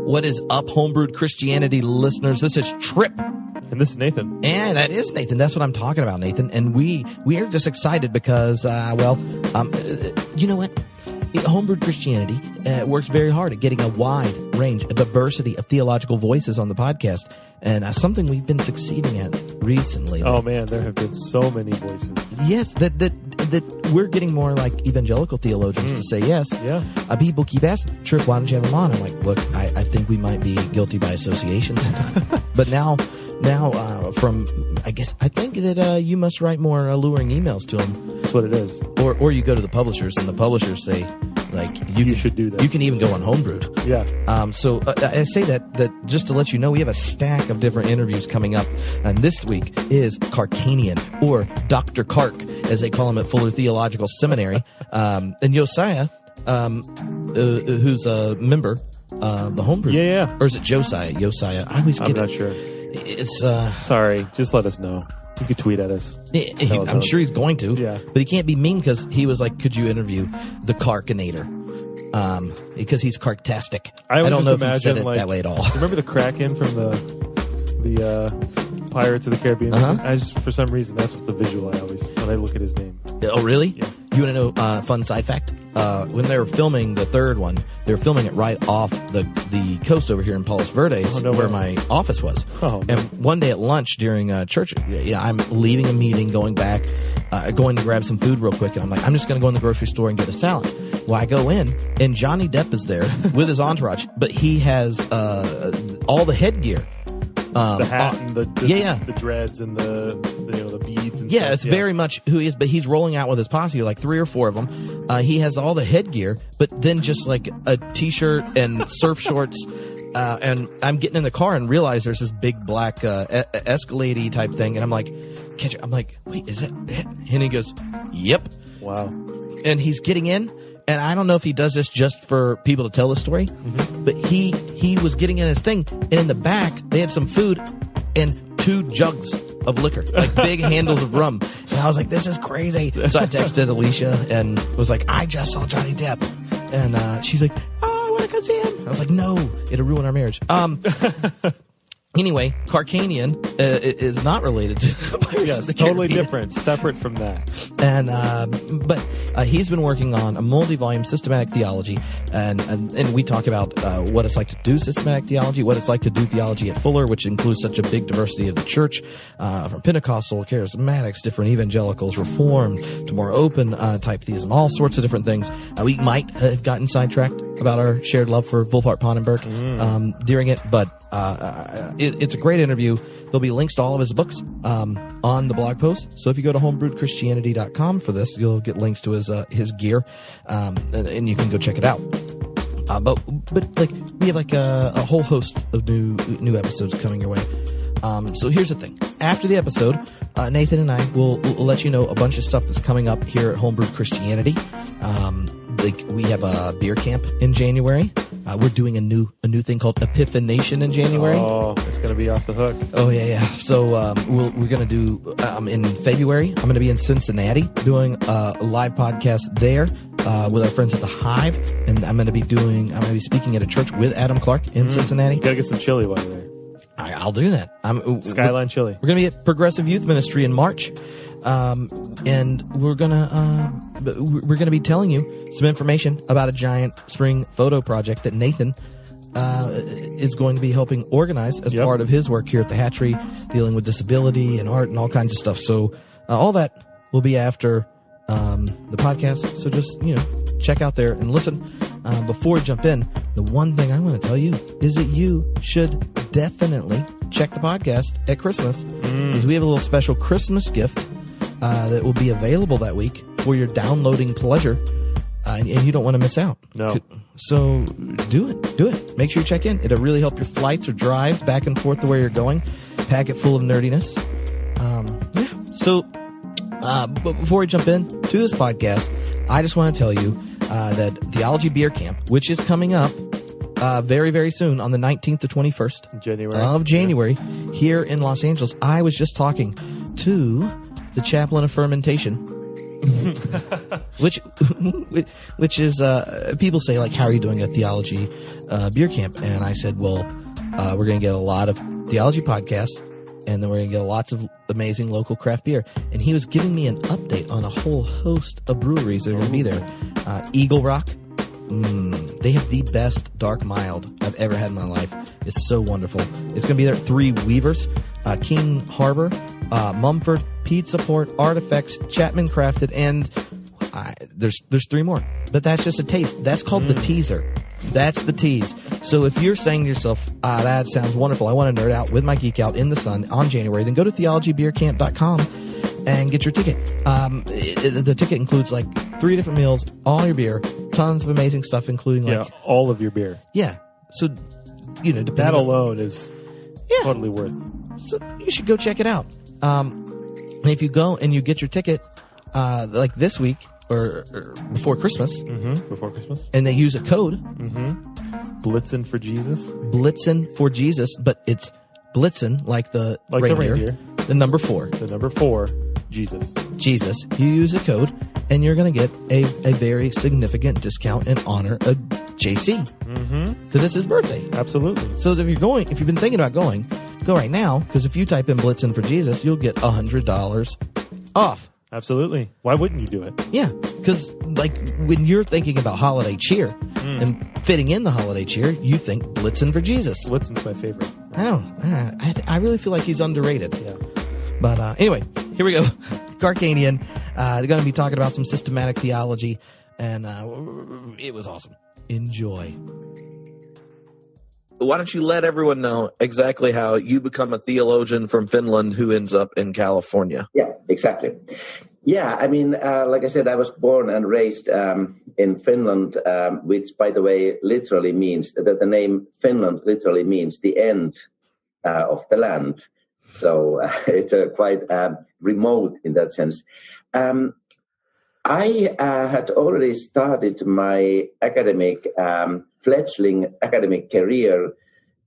What is up, Homebrewed Christianity listeners? This is Trip. And this is Nathan. And that is Nathan. That's what I'm talking about, Nathan. And we are just excited because, you know what? Homebrewed Christianity works very hard at getting a wide range, a diversity of theological voices on the podcast. And something we've been succeeding at recently. Oh, man, there have been so many voices. Yes, that we're getting more like evangelical theologians to say yes. Yeah. People keep asking, Trip, why don't you have them on? I'm like, look, I think we might be guilty by association. But now, I think that you must write more alluring emails to them. That's what it is. Or you go to the publishers, and the publishers say, like, you should do this. You can even go on Homebrewed. Yeah. So I say that just to let you know, we have a stack of different interviews coming up. And this week is Kärkkäinen, or Dr. Kark, as they call him at Fuller Theological Seminary. And Josiah, who's a member of the Homebrewed. Yeah. Or is it Josiah? I always get it. I'm not sure. It's sorry, just let us know. You could tweet at us. I'm sure he's going to. Yeah. But he can't be mean because he was like, could you interview the Karkinator? Because he's Karktastic. I don't know if he said it that way at all. Remember the Kraken from the Pirates of the Caribbean? I just, for some reason, that's what the visual I always, when I look at his name. Oh, really? Yeah. You want to know fun side fact? When they were filming the third one, they were filming it right off the coast over here in Palos Verdes, where my office was. Oh, and one day at lunch during church, I'm leaving a meeting, going back, going to grab some food real quick, and I'm like, I'm just going to go in the grocery store and get a salad. Well, I go in, and Johnny Depp is there with his entourage, but he has all the headgear. The hat and the dreads and the beads and stuff. It's very much who he is, but he's rolling out with his posse, like 3 or 4 of them. He has all the headgear, but then just like a t-shirt and surf shorts. And I'm getting in the car and realize there's this big black Escalade type thing, and I'm like, wait, is that? And he goes, yep. Wow. And he's getting in. And I don't know if he does this just for people to tell the story, but he was getting in his thing, and in the back they had some food and 2 jugs of liquor, like big handles of rum. And I was like, this is crazy. So I texted Alicia and was like, I just saw Johnny Depp. And she's like, oh, I want to go see him. I was like, no, it'll ruin our marriage. Anyway, Kärkkäinen is not related to Pirates of the totally Caribbean. Different, separate from that. And but he's been working on a multi-volume systematic theology, and we talk about what it's like to do systematic theology, what it's like to do theology at Fuller, which includes such a big diversity of the church, from Pentecostal, charismatics, different evangelicals, Reformed, to more open type theism, all sorts of different things. We might have gotten sidetracked about our shared love for Wolfhart Pannenberg during it, but it's a great interview. There'll be links to all of his books on the blog post. So if you go to homebrewedchristianity.com for this, you'll get links to his gear, and you can go check it out. But like we have like a whole host of new episodes coming your way. So here's the thing. After the episode, Nathan and I will let you know a bunch of stuff that's coming up here at Homebrewed Christianity. Like we have a beer camp in January. We're doing a new thing called Epiphanation in January. Oh, it's going to be off the hook. Oh yeah. So we're going to do in February. I'm going to be in Cincinnati doing a live podcast there with our friends at the Hive, and I'm going to be speaking at a church with Adam Clark in Cincinnati. You got to get some chili while you're there. I'll do that. Skyline Chili. We're going to be at Progressive Youth Ministry in March, and we're gonna be telling you some information about a giant spring photo project that Nathan is going to be helping organize as part of his work here at the Hatchery, dealing with disability and art and all kinds of stuff. So all that will be after the podcast. So just check out there and listen. Before we jump in, the one thing I want to tell you is that you should definitely check the podcast at Christmas, because we have a little special Christmas gift that will be available that week for your downloading pleasure, and you don't want to miss out. No. So do it. Make sure you check in. It'll really help your flights or drives back and forth to where you're going. Pack it full of nerdiness. So but before we jump in to this podcast, I just want to tell you that Theology Beer Camp, which is coming up very, very soon on the 19th to 21st of January here in Los Angeles. I was just talking to the chaplain of fermentation which is people say, like, how are you doing a theology beer camp? And I said, well, we're going to get a lot of theology podcasts, and then we're going to get lots of amazing local craft beer. And he was giving me an update on a whole host of breweries that are going to be there. Eagle Rock. They have the best dark mild I've ever had in my life. It's so wonderful. It's going to be there. 3 Weavers, King Harbor, Mumford, Pizza Port, Artifacts, Chapman Crafted, and there's 3 more. But that's just a taste. That's called the teaser. That's the tease. So if you're saying to yourself, that sounds wonderful, I want to nerd out with my Geek Out in the sun on January, then go to theologybeercamp.com and get your ticket. The ticket includes like 3 different meals, all your beer, tons of amazing stuff, including like all of your beer. Yeah. So, that alone is totally worth it. So you should go check it out. And if you go and you get your ticket, like this week or before Christmas, and they use a code, Blitzen for Jesus. Blitzen for Jesus, but it's Blitzen like the reindeer. The number 4. The number 4. Jesus. You use a code, and you're going to get a very significant discount in honor of JC. Because it's his birthday. Absolutely. So if you've been thinking about going, go right now. Because if you type in Blitzen for Jesus, you'll get $100 off. Absolutely. Why wouldn't you do it? Yeah. Because like when you're thinking about holiday cheer and fitting in the holiday cheer, you think Blitzen for Jesus. Blitzen's my favorite. I know. I really feel like he's underrated. Yeah. But anyway, here we go. Kärkkäinen. They're going to be talking about some systematic theology, and it was awesome. Enjoy. Why don't you let everyone know exactly how you become a theologian from Finland who ends up in California? Yeah, exactly. Yeah, I mean, like I said, I was born and raised in Finland, which, by the way, literally means that the name Finland literally means the end of the land. So it's quite remote in that sense. I had already started my fledgling academic career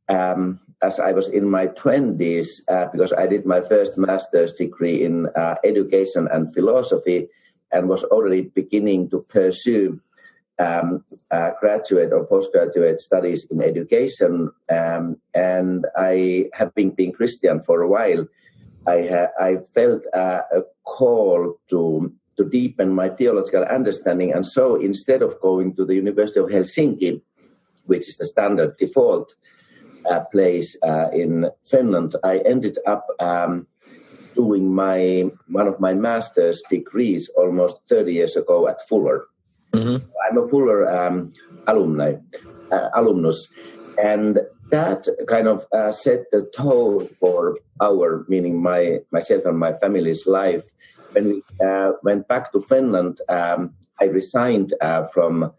as I was in my 20s because I did my first master's degree in education and philosophy and was already beginning to pursue graduate or postgraduate studies in education. And I have been being Christian for a while. I felt a call to deepen my theological understanding. And so instead of going to the University of Helsinki, which is the standard default place in Finland, I ended up doing one of my master's degrees almost 30 years ago at Fuller. I'm a Fuller alumnus, and that kind of set the tone for meaning myself and my family's life. When we went back to Finland, I resigned from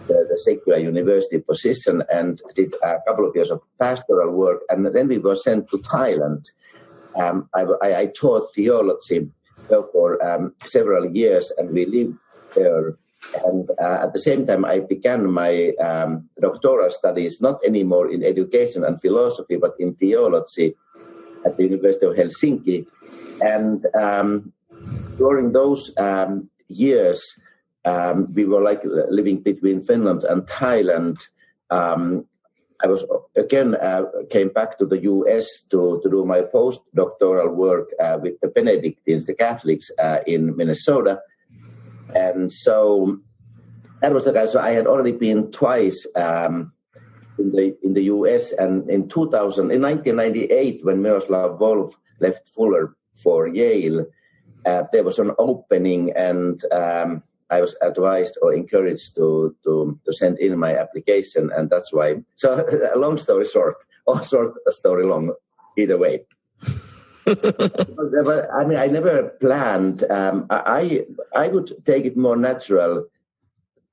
the secular university position and did a couple of years of pastoral work, and then we were sent to Thailand. I taught theology for several years, and we lived there. And at the same time, I began my doctoral studies, not anymore in education and philosophy, but in theology at the University of Helsinki. And during those years, we were like living between Finland and Thailand. I was again came back to the U.S. to do my postdoctoral work with the Benedictines, the Catholics in Minnesota. And so that was the guy. So I had already been twice in the U.S. and in 1998, when Miroslav Volf left Fuller for Yale, there was an opening, and I was advised or encouraged to send in my application, and that's why. So a long story short, or short story long, either way. But I mean, I never planned. I would take it more natural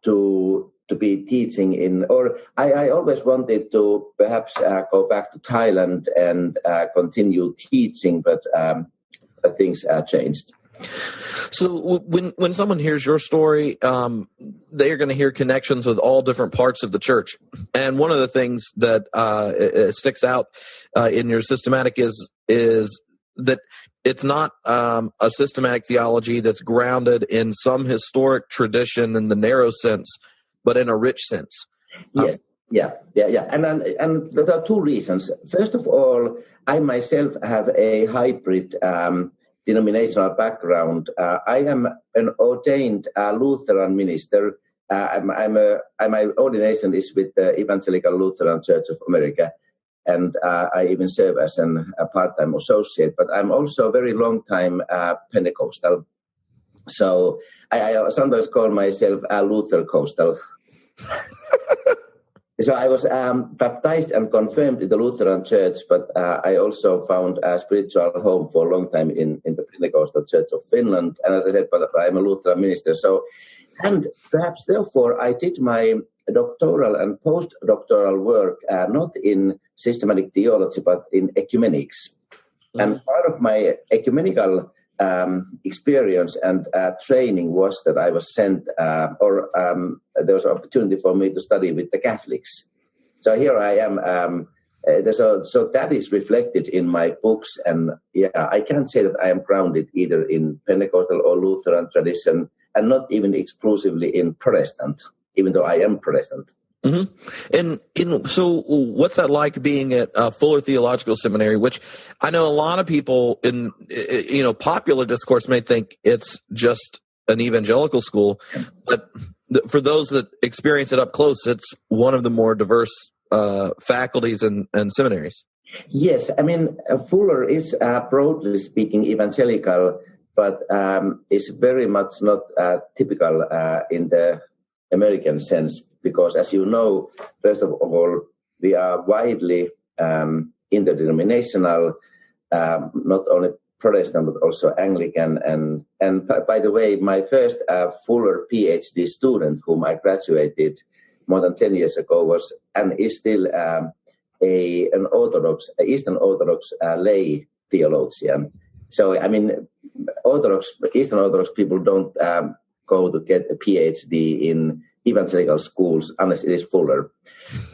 to be teaching in, or I always wanted to perhaps go back to Thailand and continue teaching, but things changed. So when someone hears your story, they are going to hear connections with all different parts of the church. And one of the things that sticks out in your systematic is that it's not a systematic theology that's grounded in some historic tradition in the narrow sense, but in a rich sense. Yes. Yeah. And there are two reasons. First of all, I myself have a hybrid denominational background. I am an ordained Lutheran minister. My ordination is with the Evangelical Lutheran Church of America, and I even serve as a part-time associate. But I'm also a very long-time Pentecostal. So I sometimes call myself a Luther Coastal. So I was baptized and confirmed in the Lutheran Church, but I also found a spiritual home for a long time in the Pentecostal Church of Finland. And as I said, but I'm a Lutheran minister. So, and perhaps therefore I did my doctoral and postdoctoral work not in systematic theology, but in ecumenics. Mm-hmm. And part of my ecumenical experience and training was that I was sent, there was an opportunity for me to study with the Catholics. So here I am. So that is reflected in my books, and I can't say that I am grounded either in Pentecostal or Lutheran tradition, and not even exclusively in Protestant, even though I am Protestant. Mm-hmm. And so what's that like being at Fuller Theological Seminary, which I know a lot of people in, popular discourse may think it's just an evangelical school, but for those that experience it up close, it's one of the more diverse faculties and seminaries. Yes, I mean, Fuller is broadly speaking evangelical, but is very much not typical in the American sense. Because, as you know, first of all, we are widely interdenominational, not only Protestant but also Anglican. And by the way, my first Fuller PhD student, whom I graduated more than 10 years ago, was and is still an Eastern Orthodox lay theologian. So, I mean, Eastern Orthodox people don't go to get a PhD in evangelical schools unless it is Fuller.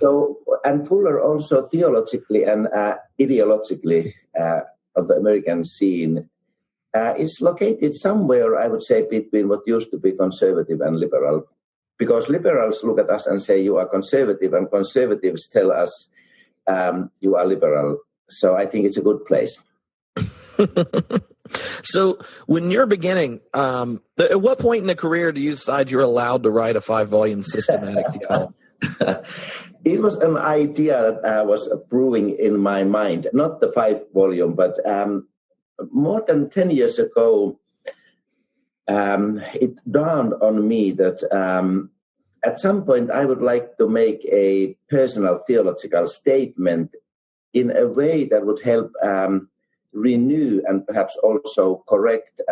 So, and Fuller also theologically and ideologically of the American scene is located somewhere, I would say, between what used to be conservative and liberal. Because liberals look at us and say, you are conservative, and conservatives tell us you are liberal. So I think it's a good place. So when you're beginning, at what point in the career do you decide you're allowed to write a 5-volume systematic theology? It was an idea that was brewing in my mind, not the 5-volume, but more than 10 years ago, it dawned on me that at some point I would like to make a personal theological statement in a way that would help renew and perhaps also correct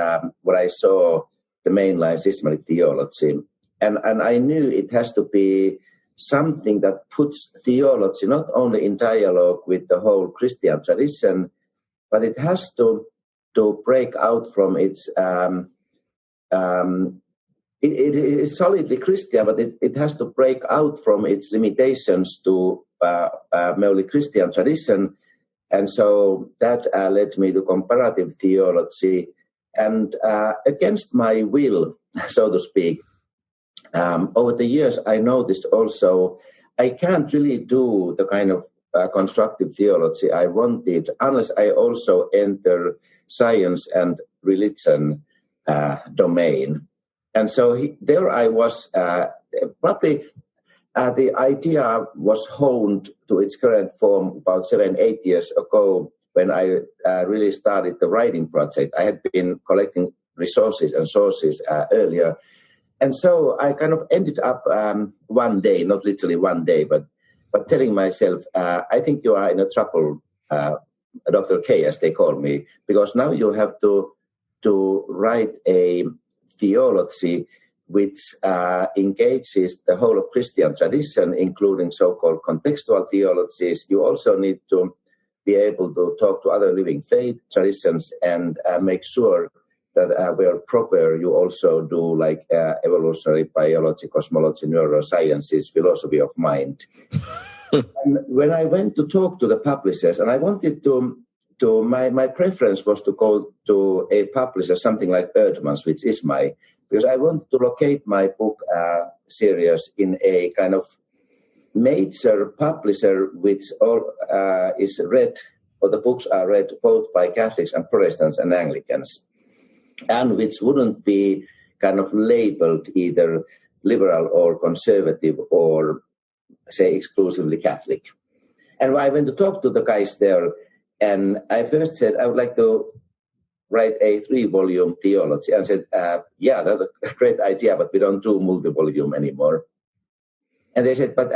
what I saw the mainline systematic theology. And I knew it has to be something that puts theology not only in dialogue with the whole Christian tradition, but it has to break out from its it is solidly Christian, but it has to break out from its limitations to merely Christian tradition. And so that led me to comparative theology. And against my will, so to speak, over the years, I noticed also I can't really do the kind of constructive theology I wanted unless I also enter science and religion domain. And so there I was, probably the idea was honed to its current form about 7-8 years ago when I really started the writing project. I had been collecting resources and sources earlier. And so I kind of ended up one day, not literally one day, but telling myself, I think you are in a trouble, Dr. K, as they call me, because now you have to write a theology which engages the whole of Christian tradition, including so-called contextual theologies. You also need to be able to talk to other living faith traditions and make sure that where proper, you also do like evolutionary biology, cosmology, neurosciences, philosophy of mind. And when I went to talk to the publishers, and I wanted to my preference was to go to a publisher, something like Erdmann's, which is because I want to locate my book series in a kind of major publisher which is read, or the books are read both by Catholics and Protestants and Anglicans, and which wouldn't be kind of labeled either liberal or conservative or, say, exclusively Catholic. And I went to talk to the guys there, and I first said, I would like to write a 3-volume theology. And said, yeah, that's a great idea, but we don't do multi-volume anymore. And they said, but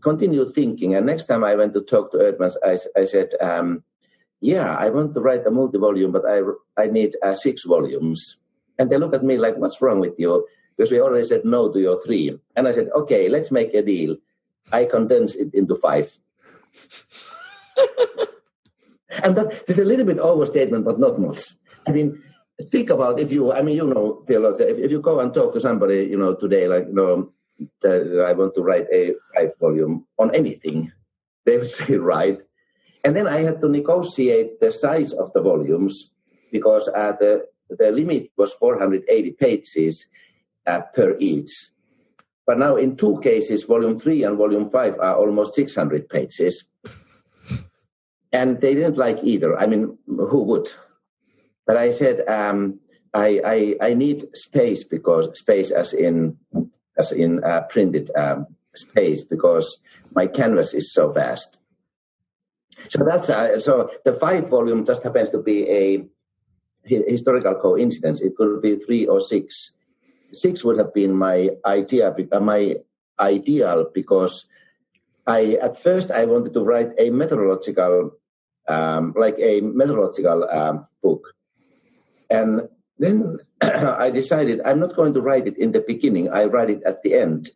continue thinking. And next time I went to talk to Erdmann's, I said, yeah, I want to write a multi-volume, but I need 6 volumes. And they looked at me like, what's wrong with you? Because we already said no to your 3. And I said, okay, let's make a deal. I condense it into 5. And that is a little bit overstatement, but not much. I mean, think about if you theology, if you go and talk to somebody, today, like, that I want to write a 5-volume on anything, they would say, right. And then I had to negotiate the size of the volumes because the limit was 480 pages per each. But now in 2 cases, volume 3 and volume 5 are almost 600 pages. And they didn't like either. I mean, who would? But I said, I need space, because space as in printed space, because my canvas is so vast. So that's so the 5 volume just happens to be a historical coincidence. It could be 3 or 6. 6 would have been my ideal, because at first I wanted to write a methodological book. And then I decided I'm not going to write it in the beginning. I write it at the end.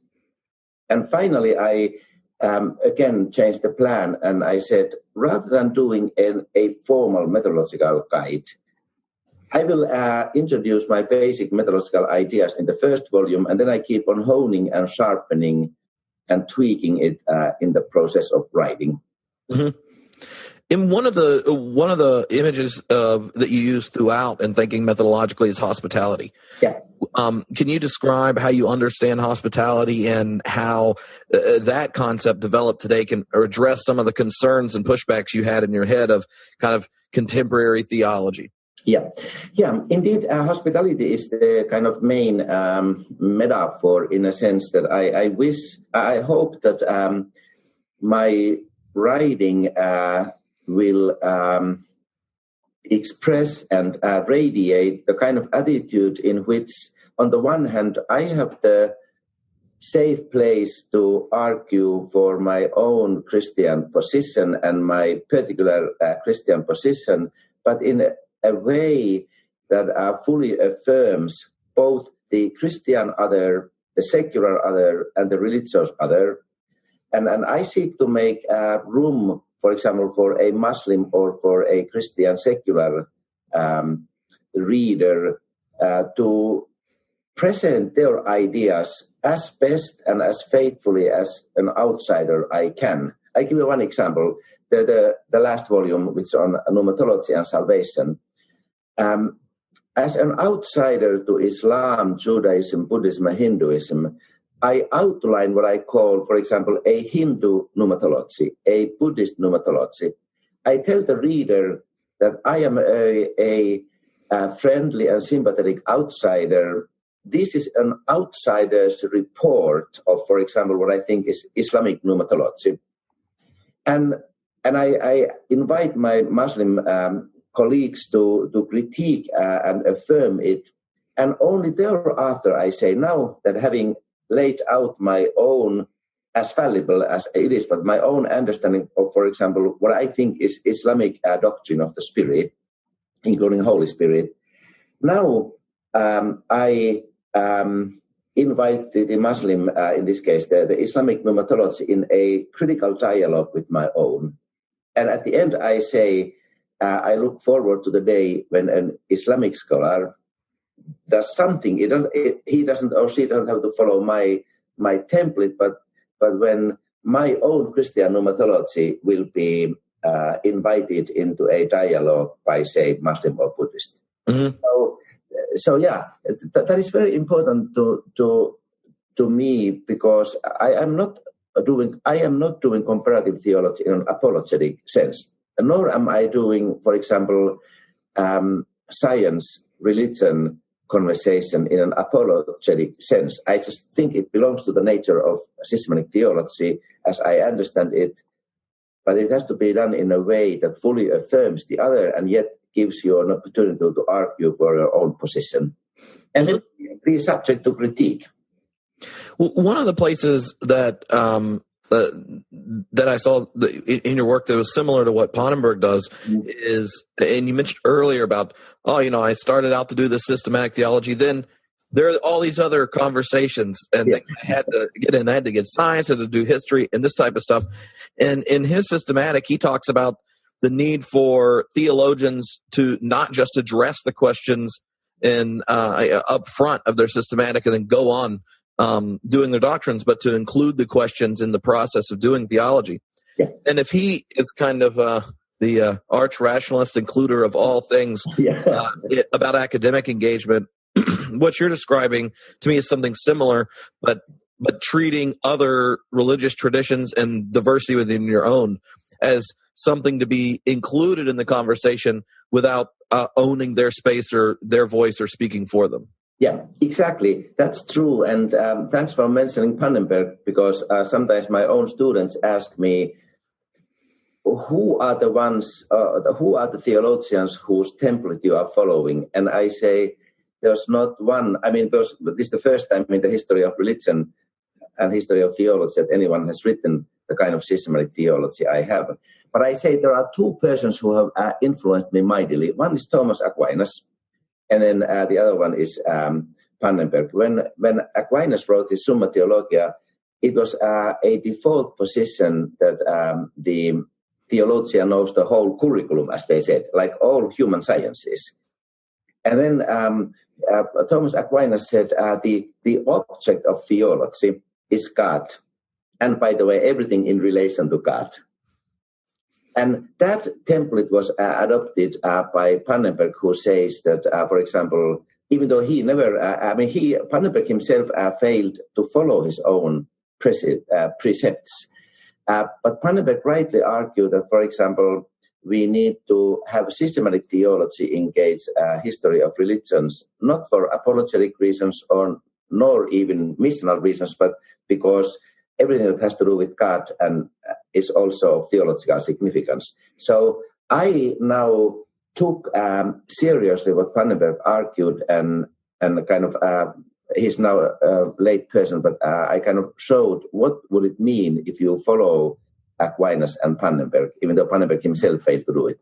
And finally, I again changed the plan, and I said, rather than doing a formal methodological guide, I will introduce my basic methodological ideas in the first volume, and then I keep on honing and sharpening and tweaking it in the process of writing. Mm-hmm. In one of the images that you use throughout in thinking methodologically is hospitality. Yeah. Can you describe how you understand hospitality and how that concept developed today can address some of the concerns and pushbacks you had in your head of kind of contemporary theology? Yeah. Indeed, hospitality is the kind of main metaphor, in a sense that I hope that my writing will express and radiate the kind of attitude in which, on the one hand, I have the safe place to argue for my own Christian position and my particular Christian position, but in a way that fully affirms both the Christian other, the secular other, and the religious other. And I seek to make room, for example, for a Muslim or for a Christian secular reader to present their ideas as best and as faithfully as an outsider I can. I give you one example. The last volume, which is on pneumatology and salvation. As an outsider to Islam, Judaism, Buddhism, and Hinduism, I outline what I call, for example, a Hindu pneumatology, a Buddhist pneumatology. I tell the reader that I am a friendly and sympathetic outsider. This is an outsider's report of, for example, what I think is Islamic pneumatology. And I invite my Muslim colleagues to critique and affirm it. And only thereafter I say, now that having laid out my own, as fallible as it is, but my own understanding of, for example, what I think is Islamic doctrine of the Spirit, including Holy Spirit. Now I invite the Muslim, in this case, the Islamic pneumatology, in a critical dialogue with my own. And at the end, I say, I look forward to the day when an Islamic scholar does something. He doesn't or she doesn't have to follow my template, but when my own Christian pneumatology will be invited into a dialogue by, say, Muslim or Buddhist. Mm-hmm. So yeah, that is very important to me, because I am not doing comparative theology in an apologetic sense, nor am I doing, for example, science, religion conversation in an apologetic sense. I just think it belongs to the nature of systematic theology as I understand it, but it has to be done in a way that fully affirms the other and yet gives you an opportunity to argue for your own position and then be subject to critique. Well, one of the places that that I saw in your work that was similar to what Pannenberg does is, and you mentioned earlier about, I started out to do the systematic theology, then there are all these other conversations and things I had to get in. I had to get science, and to do history and this type of stuff. And in his systematic, he talks about the need for theologians to not just address the questions in up front of their systematic and then go on doing their doctrines, but to include the questions in the process of doing theology. Yeah. And if he is kind of the arch rationalist includer of all things about academic engagement, what you're describing to me is something similar, but treating other religious traditions and diversity within your own as something to be included in the conversation without owning their space or their voice or speaking for them. Yeah, exactly. That's true. And thanks for mentioning Pannenberg, because sometimes my own students ask me, who are the theologians whose template you are following? And I say, there's not one. I mean, this is the first time in the history of religion and history of theology that anyone has written the kind of systematic theology I have. But I say there are two persons who have influenced me mightily. One is Thomas Aquinas, and then the other one is Pannenberg. When Aquinas wrote his Summa Theologia, it was a default position that the theologian knows the whole curriculum, as they said, like all human sciences. And then Thomas Aquinas said the object of theology is God. And by the way, everything in relation to God. And that template was adopted by Pannenberg, who says that, for example, even though he never, Pannenberg himself failed to follow his own precepts. But Pannenberg rightly argued that, for example, we need to have systematic theology engage history of religions, not for apologetic reasons nor even missional reasons, but because everything that has to do with God and is also of theological significance. So I now took seriously what Pannenberg argued, and kind of he's now a late person, but I kind of showed what would it mean if you follow Aquinas and Pannenberg, even though Pannenberg himself failed to do it.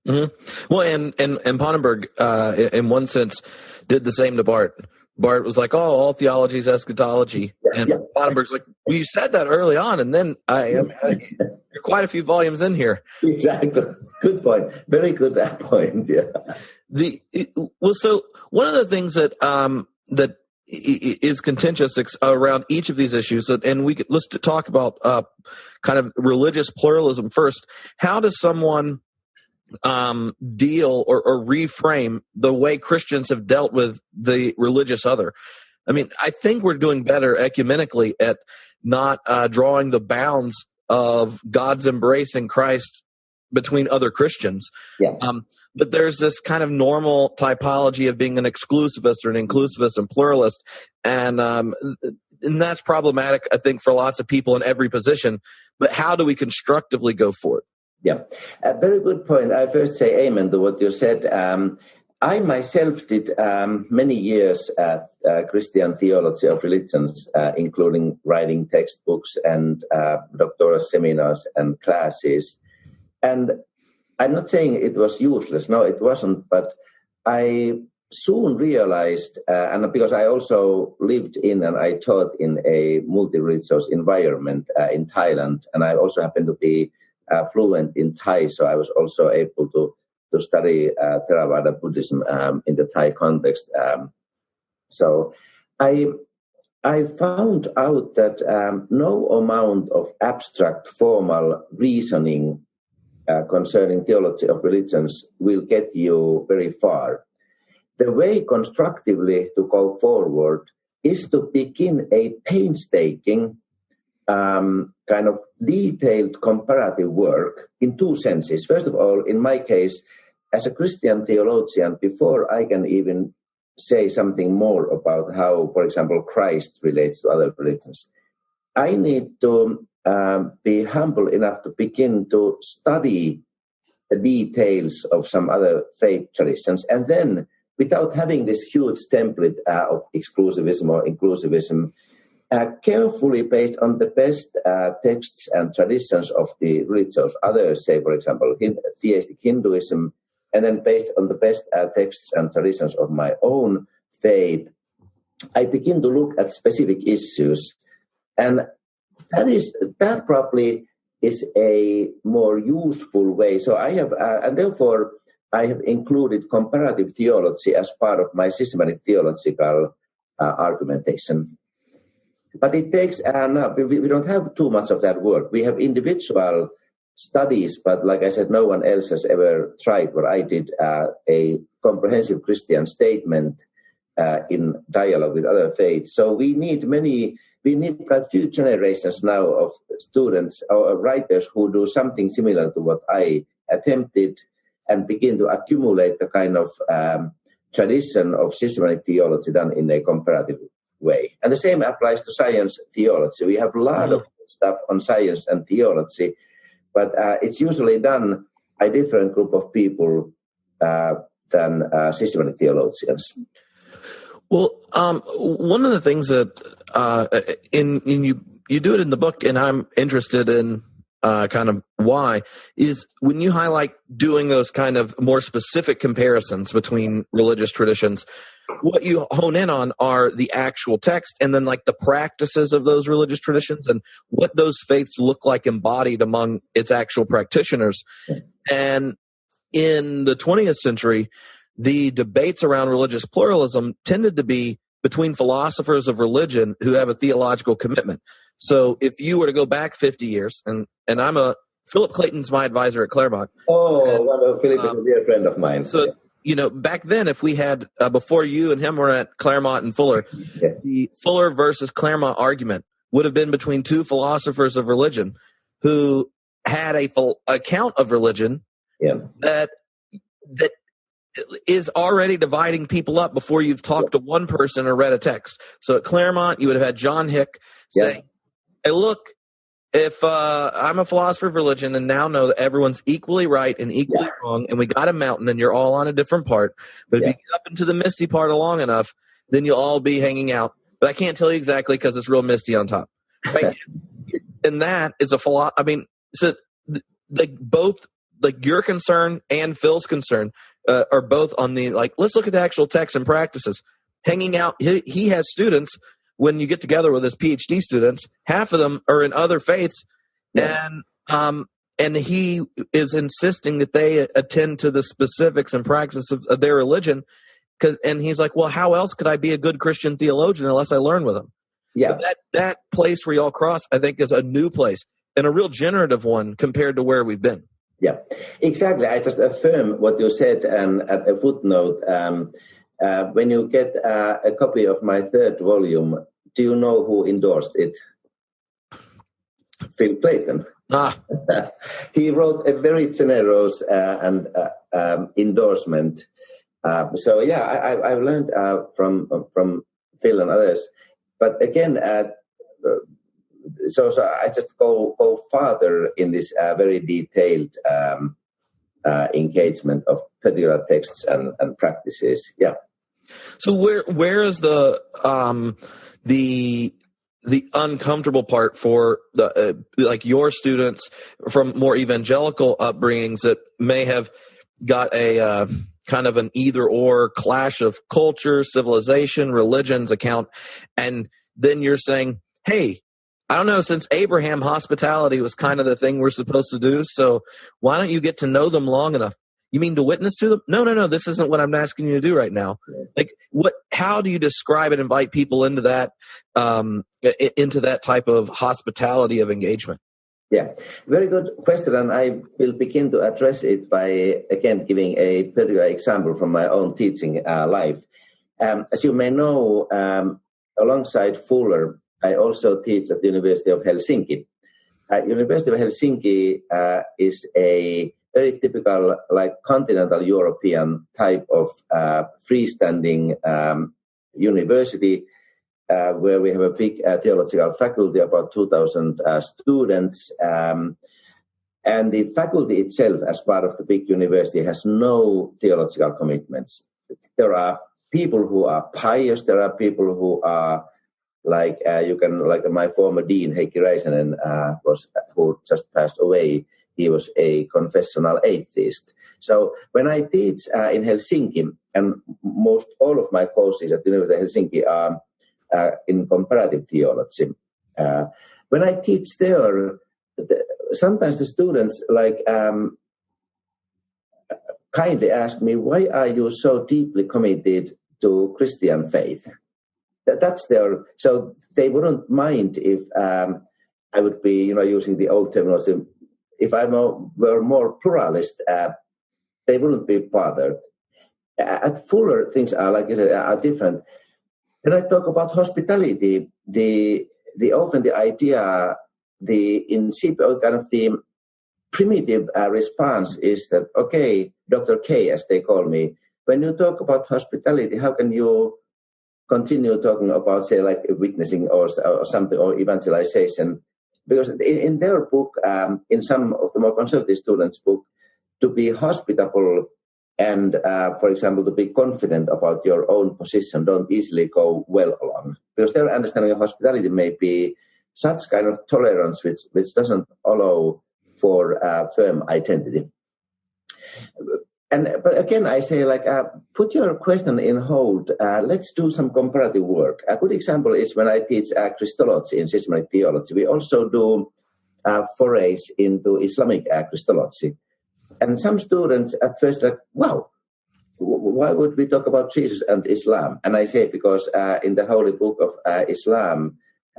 Mm-hmm. Well, and Pannenberg, in one sense, did the same to Barth. Barth was like, all theology is eschatology. And Pannenberg's like, well, you said that early on, and then you're quite a few volumes in here. Exactly. Good point. Very good point, yeah. So one of the things that is contentious around each of these issues, and let's talk about kind of religious pluralism first. How does someone deal or reframe the way Christians have dealt with the religious other? I mean, I think we're doing better ecumenically at not drawing the bounds of God's embrace in Christ between other Christians. Yeah. But there's this kind of normal typology of being an exclusivist or an inclusivist and pluralist. And that's problematic, I think, for lots of people in every position. But how do we constructively go forward? Yeah, a very good point. I first say amen to what you said. I myself did many years at Christian Theology of Religions, including writing textbooks and doctoral seminars and classes. And I'm not saying it was useless. No, it wasn't. But I soon realized, and because I also lived in and I taught in a multi-religious environment in Thailand, and I also happened to be fluent in Thai, so I was also able to study Theravada Buddhism in the Thai context. So I found out that no amount of abstract formal reasoning concerning theology of religions will get you very far. The way constructively to go forward is to begin a painstaking kind of detailed comparative work in two senses. First of all, in my case, as a Christian theologian, before I can even say something more about how, for example, Christ relates to other religions, I need to be humble enough to begin to study the details of some other faith traditions, and then, without having this huge template of exclusivism or inclusivism, carefully based on the best texts and traditions of the religions, others, say, for example, theistic Hinduism, and then based on the best texts and traditions of my own faith, I begin to look at specific issues. And that probably is a more useful way. So I have, and therefore I have included comparative theology as part of my systematic theological argumentation. But it takes, we don't have too much of that work. We have individual studies, but like I said, no one else has ever tried what I did, a comprehensive Christian statement in dialogue with other faiths. So we need a few generations now of students or writers who do something similar to what I attempted and begin to accumulate the kind of tradition of systematic theology done in a comparative way. And the same applies to science theology. We have a lot of stuff on science and theology, but it's usually done by a different group of people than systematic theologians. Well, one of the things that you do it in the book, and I'm interested in kind of why, is when you highlight doing those kind of more specific comparisons between religious traditions, what you hone in on are the actual text and then like the practices of those religious traditions and what those faiths look like embodied among its actual practitioners. And in the 20th century, the debates around religious pluralism tended to be between philosophers of religion who have a theological commitment. So if you were to go back 50 years, and Philip Clayton's my advisor at Claremont. Philip is a dear friend of mine. So, back then, if we had, before you and him were at Claremont and Fuller, the Fuller versus Claremont argument would have been between two philosophers of religion who had a full account of religion that is already dividing people up before you've talked to one person or read a text. So at Claremont, you would have had John Hick saying, hey, look, if I'm a philosopher of religion and now know that everyone's equally right and equally wrong, and we got a mountain and you're all on a different part, but if you get up into the misty part long enough, then you'll all be hanging out. But I can't tell you exactly because it's real misty on top. Right? And that is a philosophy. I mean, so both your concern and Phil's concern are both on the, let's look at the actual texts and practices. Hanging out, he has students. When you get together with his PhD students, half of them are in other faiths, and he is insisting that they attend to the specifics and practices of their religion. And he's like, well, how else could I be a good Christian theologian unless I learn with them? Yeah, so that place where y'all cross, I think, is a new place and a real generative one compared to where we've been. Yeah, exactly. I just affirm what you said, and at a footnote. When you get a copy of my third volume, do you know who endorsed it? Phil Clayton. He wrote a very generous endorsement. I've learned from Phil and others. But again, so I just go farther in this very detailed engagement of particular texts and practices. Yeah. So where is the uncomfortable part for the your students from more evangelical upbringings that may have got a kind of an either or clash of culture, civilization, religions account, and then you're saying, hey, I don't know, since Abraham, hospitality was kind of the thing we're supposed to do, so why don't you get to know them long enough? You mean to witness to them? No. This isn't what I'm asking you to do right now. How do you describe and invite people into that type of hospitality of engagement? Yeah, very good question, and I will begin to address it by, again, giving a particular example from my own teaching life. As you may know, alongside Fuller, I also teach at the University of Helsinki. University of Helsinki is a very typical, like, continental European type of freestanding university, where we have a big theological faculty, about 2,000 students. And the faculty itself, as part of the big university, has no theological commitments. There are people who are pious. There are people who are like my former dean, Heikki Räisänen, who just passed away. He was a confessional atheist. So when I teach in Helsinki, and most all of my courses at the University of Helsinki are in comparative theology. When I teach there, sometimes the students kindly ask me, "Why are you so deeply committed to Christian faith?" That's their. So they wouldn't mind if I would be, using the old terminology. If I were more pluralist, they wouldn't be bothered. At Fuller, things are different. When I talk about hospitality, the idea, the primitive response is that, okay, Dr. K, as they call me, when you talk about hospitality, how can you continue talking about, say, like witnessing or something, or evangelization? Because in their book, in some of the more conservative students' book, to be hospitable and, for example, to be confident about your own position, don't easily go well along. Because their understanding of hospitality may be such kind of tolerance which doesn't allow for firm identity. But again, I say, put your question in hold. Let's do some comparative work. A good example is when I teach Christology in systematic theology. We also do forays into Islamic Christology. And some students at first wow, why would we talk about Jesus and Islam? And I say, because in the holy book of Islam,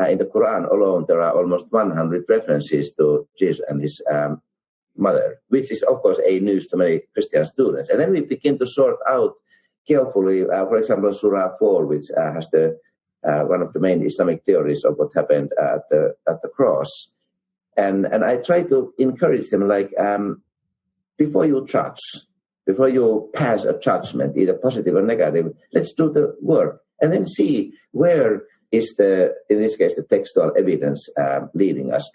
in the Quran alone, there are almost 100 references to Jesus and his mother, which is, of course, a news to many Christian students. And then we begin to sort out carefully, for example, Surah 4, which has one of the main Islamic theories of what happened at the cross. And I try to encourage them, before you judge, before you pass a judgment, either positive or negative, let's do the work and then see where is in this case, the textual evidence leading us.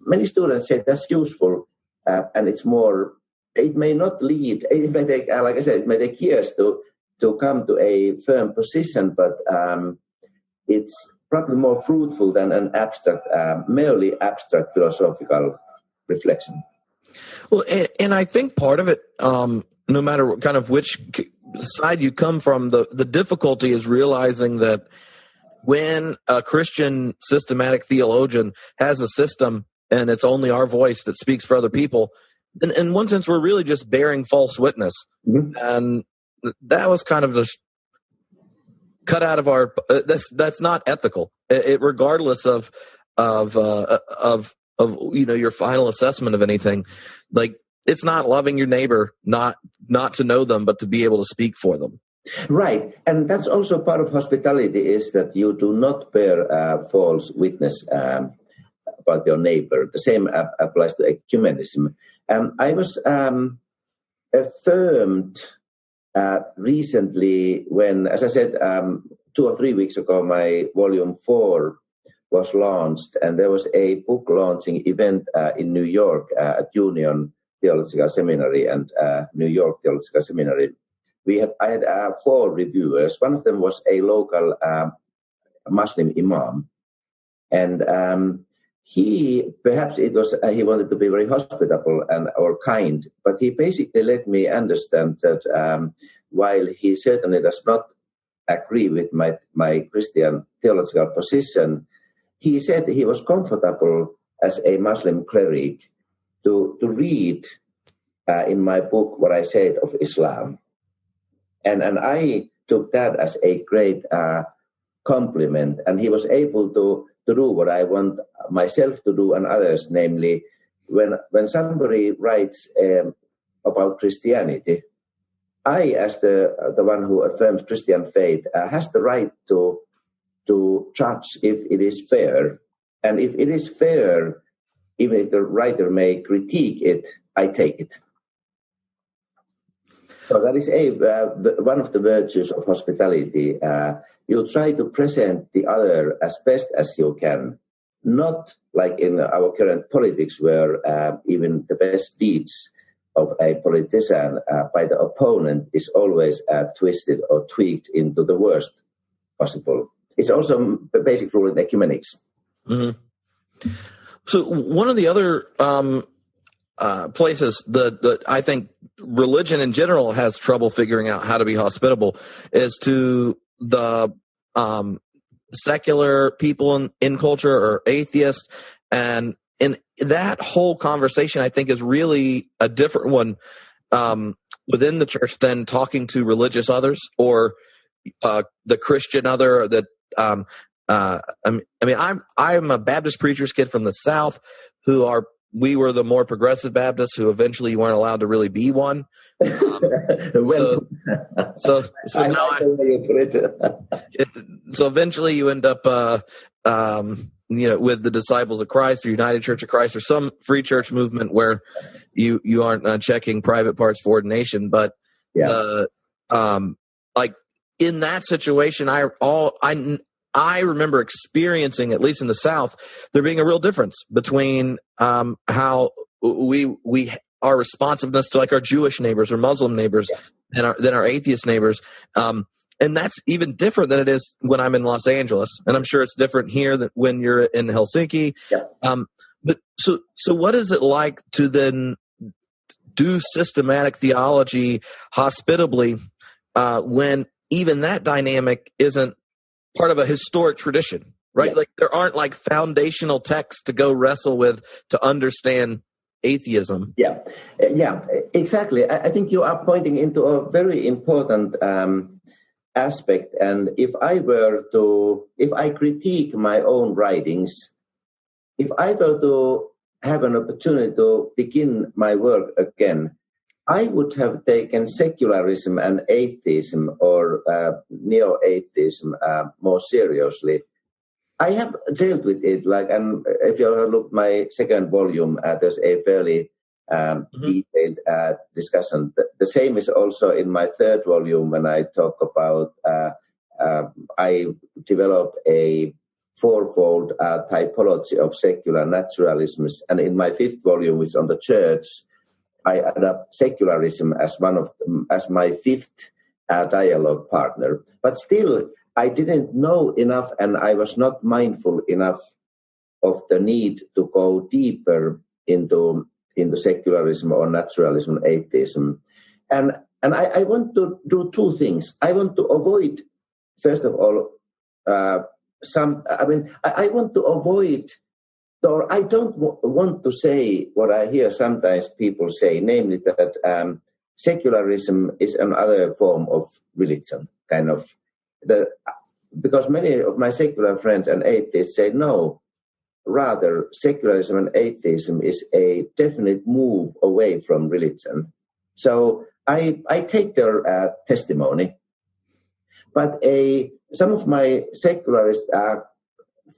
Many students say that's useful, and it's more, it may not lead, it may take, like I said, it may take years to come to a firm position, but it's probably more fruitful than an abstract, merely abstract philosophical reflection. Well, and I think part of it, no matter kind of which side you come from, the difficulty is realizing that when a Christian systematic theologian has a system and it's only our voice that speaks for other people, then in one sense we're really just bearing false witness. Mm-hmm. And that was kind of just cut out of our. That's not ethical. Regardless of your final assessment of anything, like, it's not loving your neighbor, not to know them, but to be able to speak for them. Right, and that's also part of hospitality, is that you do not bear false witness about your neighbor. The same applies to ecumenism. I was affirmed recently when, as I said, 2 or 3 weeks ago, my volume 4 was launched, and there was a book launching event in New York at Union Theological Seminary and New York Theological Seminary. I had 4 reviewers. One of them was a local Muslim imam, and he wanted to be very hospitable or kind, but he basically let me understand that while he certainly does not agree with my Christian theological position, he said he was comfortable as a Muslim cleric to read in my book what I said of Islam. And I took that as a great compliment. And he was able to to do what I want myself to do and others, namely, when somebody writes about Christianity, I, as the one who affirms Christian faith, has the right to judge if it is fair. And if it is fair, even if the writer may critique it, I take it. So that is one of the virtues of hospitality. You try to present the other as best as you can, not like in our current politics where even the best deeds of a politician by the opponent is always twisted or tweaked into the worst possible. It's also the basic rule in ecumenics. Mm-hmm. So one of the other places that I think religion in general has trouble figuring out how to be hospitable is to the secular people in culture or atheists, and in that whole conversation, I think, is really a different one within the church than talking to religious others or the Christian other. That I'm a Baptist preacher's kid from the South, we were the more progressive Baptists who eventually you weren't allowed to really be one. So eventually you end up, with the Disciples of Christ or United Church of Christ or some free church movement where you aren't checking private parts for ordination. But like in that situation, I remember experiencing, at least in the South, there being a real difference between how our responsiveness to like our Jewish neighbors or Muslim neighbors than our atheist neighbors. And that's even different than it is when I'm in Los Angeles. And I'm sure it's different here than when you're in Helsinki. Yeah. But so what is it like to then do systematic theology hospitably when even that dynamic isn't part of a historic tradition, right? Yeah. Like there aren't like foundational texts to go wrestle with to understand atheism. Yeah, exactly. I think you are pointing into a very important aspect. And if I critique my own writings, if I were to have an opportunity to begin my work again, I would have taken secularism and atheism or neo-atheism more seriously. I have dealt with it, and if you look at my second volume, there's a fairly detailed discussion. The same is also in my third volume when I talk about, I developed a fourfold typology of secular naturalisms. And in my fifth volume, which is on the church, I adopt secularism as as my fifth dialogue partner. But still, I didn't know enough, and I was not mindful enough of the need to go deeper into secularism or naturalism, atheism. And I want to do two things. I want to avoid, first of all, I want to avoid, or I don't want to say what I hear sometimes people say, namely that secularism is another form of religion, kind of. Because many of my secular friends and atheists say, no, rather secularism and atheism is a definite move away from religion. So I take their testimony. But some of my secularist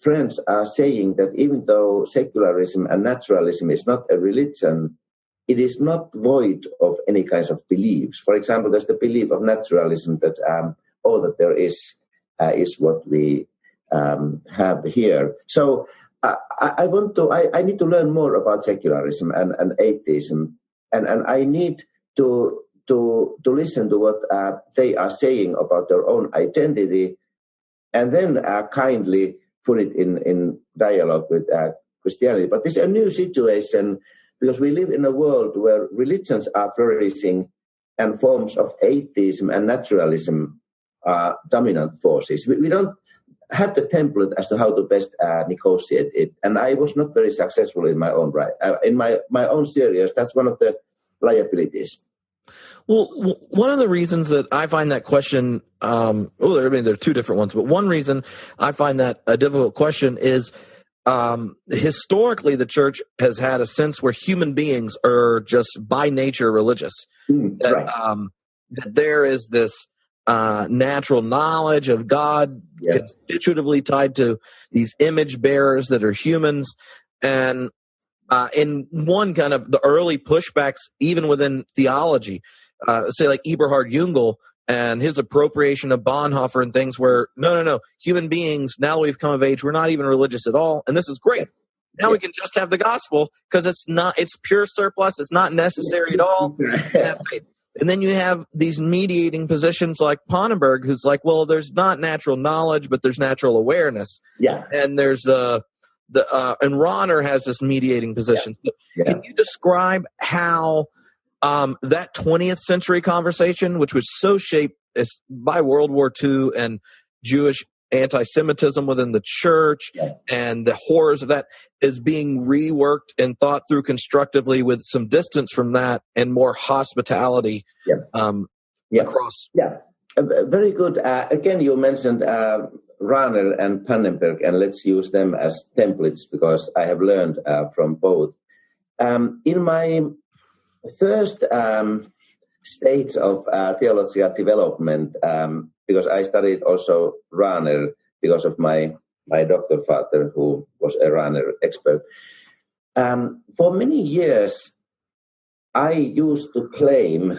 friends are saying that even though secularism and naturalism is not a religion, it is not void of any kinds of beliefs. For example, there's the belief of naturalism that all that there is what we have here. So I need to learn more about secularism and atheism, and I need to listen to what they are saying about their own identity, and then kindly put it in dialogue with Christianity. But this is a new situation because we live in a world where religions are flourishing and forms of atheism and naturalism are dominant forces. We don't have the template as to how to best negotiate it. And I was not very successful in my own right. In my own series, that's one of the liabilities. Well, one of the reasons that I find that question, there are two different ones, but one reason I find that a difficult question is historically the church has had a sense where human beings are just by nature religious. Right. That there is this natural knowledge of God constitutively tied to these image bearers that are humans. And in one kind of the early pushbacks, even within theology, say like Eberhard Jungel and his appropriation of Bonhoeffer and things where, no, human beings, now that we've come of age, we're not even religious at all. And this is great. Now we can just have the gospel because it's pure surplus. It's not necessary at all. Have faith. And then you have these mediating positions like Pannenberg, who's like, well, there's not natural knowledge, but there's natural awareness. Yeah. And there's and Rahner has this mediating position. Can you describe how that 20th century conversation, which was so shaped by World War II and Jewish anti-Semitism within the church and the horrors of that, is being reworked and thought through constructively with some distance from that and more hospitality across? Yeah, very good. Again, you mentioned Rahner and Pannenberg, and let's use them as templates because I have learned from both. In my first stage of theological development, because I studied also Rahner because of my doctor father, who was a Rahner expert. For many years, I used to claim,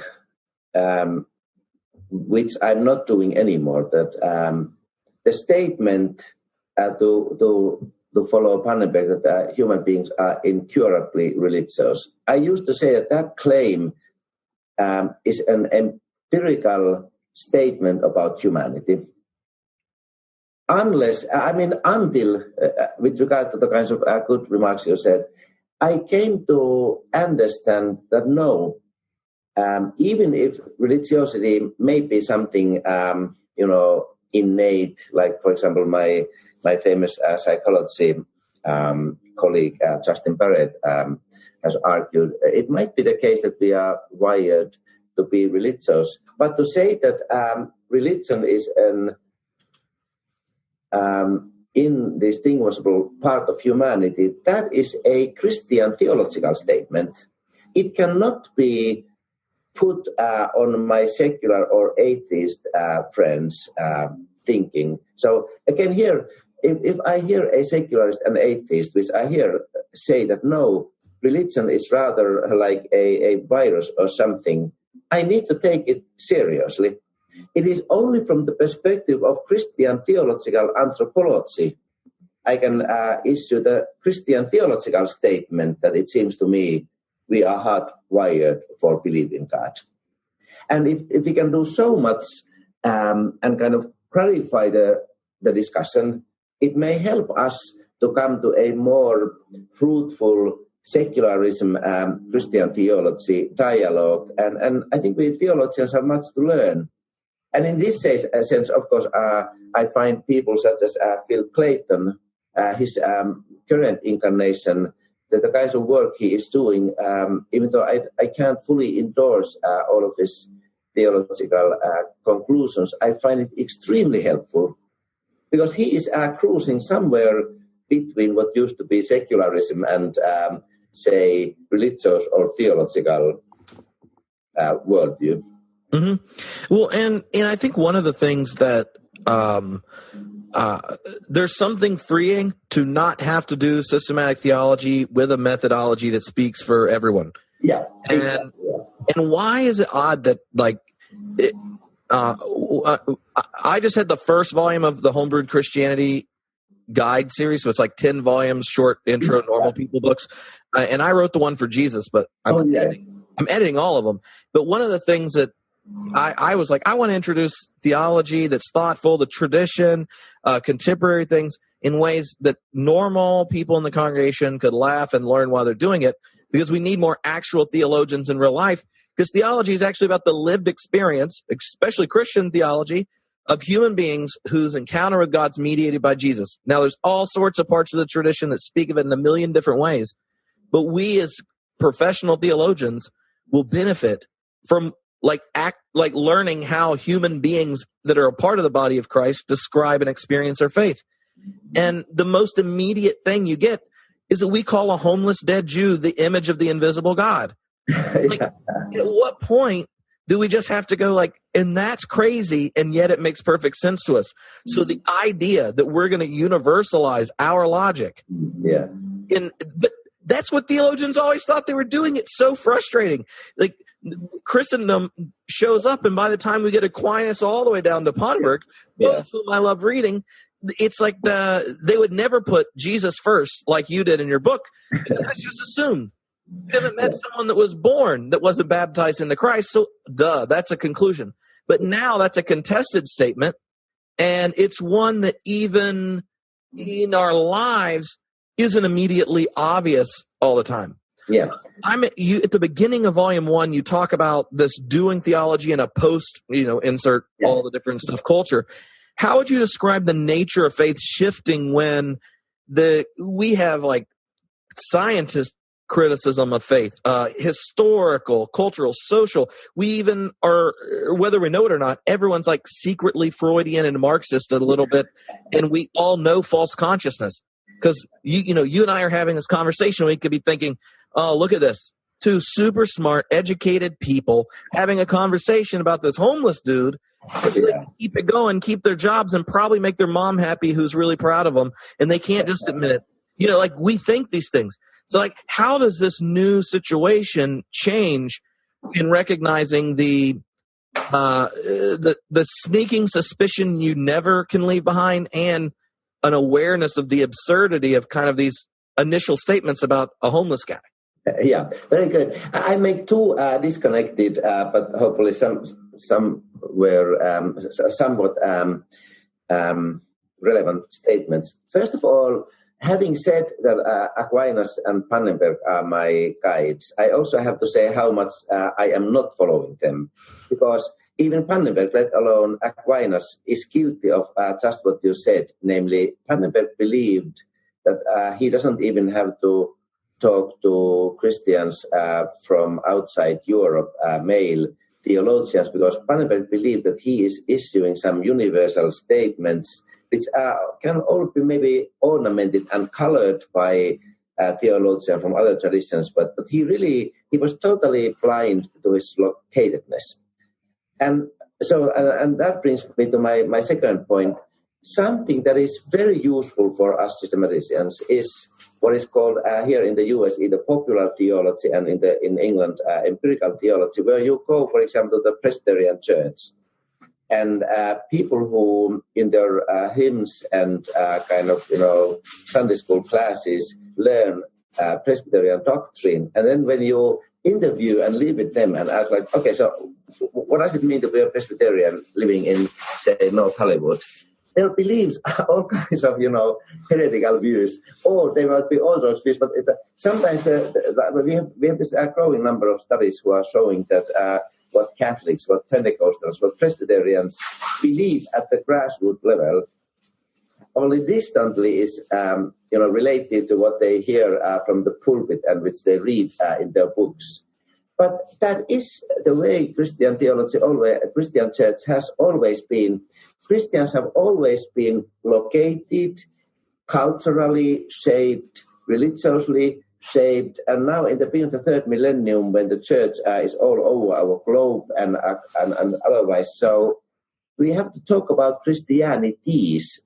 which I'm not doing anymore, that the statement to follow Pannenberg that human beings are incurably religious. I used to say that claim is an empirical statement about humanity. Until, with regard to the kinds of good remarks you said, I came to understand that no, even if religiosity may be something, innate, like, for example, my famous psychology colleague, Justin Barrett, has argued, it might be the case that we are wired to be religious. But to say that religion is an indistinguishable part of humanity, that is a Christian theological statement. It cannot be put on my secular or atheist friends' thinking. So again, here, if I hear a secularist and atheist, which I hear say that no, religion is rather like a virus or something, I need to take it seriously. It is only from the perspective of Christian theological anthropology I can issue the Christian theological statement that it seems to me we are hardwired for believing God. And if we can do so much and kind of clarify the discussion, it may help us to come to a more fruitful secularism, Christian theology dialogue. And I think we theologians have much to learn. And in this sense, of course, I find people such as Phil Clayton, his current incarnation, that the kinds of work he is doing, even though I can't fully endorse all of his theological conclusions, I find it extremely helpful because he is cruising somewhere between what used to be secularism and, say, religious or theological worldview. Mm-hmm. Well, and I think one of the things that there's something freeing to not have to do systematic theology with a methodology that speaks for everyone. Yeah. And why is it odd that, like, I just had the first volume of the Homebrewed Christianity guide series, so it's like 10 volumes, short intro, normal people books, and I wrote the one for Jesus, but I'm editing all of them. But one of the things that I was like, I want to introduce theology that's thoughtful, the tradition, contemporary things in ways that normal people in the congregation could laugh and learn while they're doing it, because we need more actual theologians in real life, because theology is actually about the lived experience, especially Christian theology, of human beings whose encounter with God's mediated by Jesus. Now, there's all sorts of parts of the tradition that speak of it in a million different ways, but we as professional theologians will benefit from learning how human beings that are a part of the body of Christ describe and experience their faith. And the most immediate thing you get is that we call a homeless dead Jew the image of the invisible God. Like, at what point do we just have to go like, and that's crazy, and yet it makes perfect sense to us? So the idea that we're going to universalize our logic, but that's what theologians always thought they were doing. It's so frustrating. Like, Christendom shows up, and by the time we get Aquinas all the way down to Ponberg, both whom I love reading, it's like they would never put Jesus first like you did in your book. That's just assumed. You haven't met someone that was born that wasn't baptized into Christ, so that's a conclusion. But now that's a contested statement, and it's one that even in our lives isn't immediately obvious all the time. Yeah. At the beginning of volume 1, you talk about this doing theology in a post, insert all the different stuff culture. How would you describe the nature of faith shifting when we have like scientist criticism of faith, historical, cultural, social? We even are, whether we know it or not, everyone's like secretly Freudian and Marxist a little bit, and we all know false consciousness. Because you and I are having this conversation, we could be thinking, oh, look at this. 2 super smart, educated people having a conversation about this homeless dude. So they can keep it going, keep their jobs, and probably make their mom happy who's really proud of them. And they can't just admit it. We think these things. So like, how does this new situation change in recognizing the sneaking suspicion you never can leave behind, and an awareness of the absurdity of kind of these initial statements about a homeless guy? Yeah, very good. I make 2 disconnected, but hopefully some were somewhat relevant statements. First of all, having said that Aquinas and Pannenberg are my guides, I also have to say how much I am not following them, because even Pannenberg, let alone Aquinas, is guilty of just what you said. Namely, Pannenberg believed that he doesn't even have to talk to Christians from outside Europe, male theologians, because Pannenberg believed that he is issuing some universal statements which can all be maybe ornamented and colored by theologians from other traditions, but he was totally blind to his locatedness. And so, and that brings me to my second point. Something that is very useful for us systematicians is what is called here in the US either popular theology, and in England empirical theology, where you go, for example, to the Presbyterian Church, and people who in their hymns and Sunday school classes learn Presbyterian doctrine, and then when you interview and live with them and ask like, okay, so what does it mean to be a Presbyterian living in, say, North Hollywood? Their beliefs are all kinds of, heretical views, or they might be all those views, but sometimes we have this growing number of studies who are showing that what Catholics, what Pentecostals, what Presbyterians believe at the grassroots level only distantly is, related to what they hear from the pulpit and which they read in their books. But that is the way Christian theology Christian church has always been. Christians have always been located, culturally shaped, religiously shaped, and now in the beginning of the 3rd millennium, when the church is all over our globe and otherwise, so we have to talk about Christianities,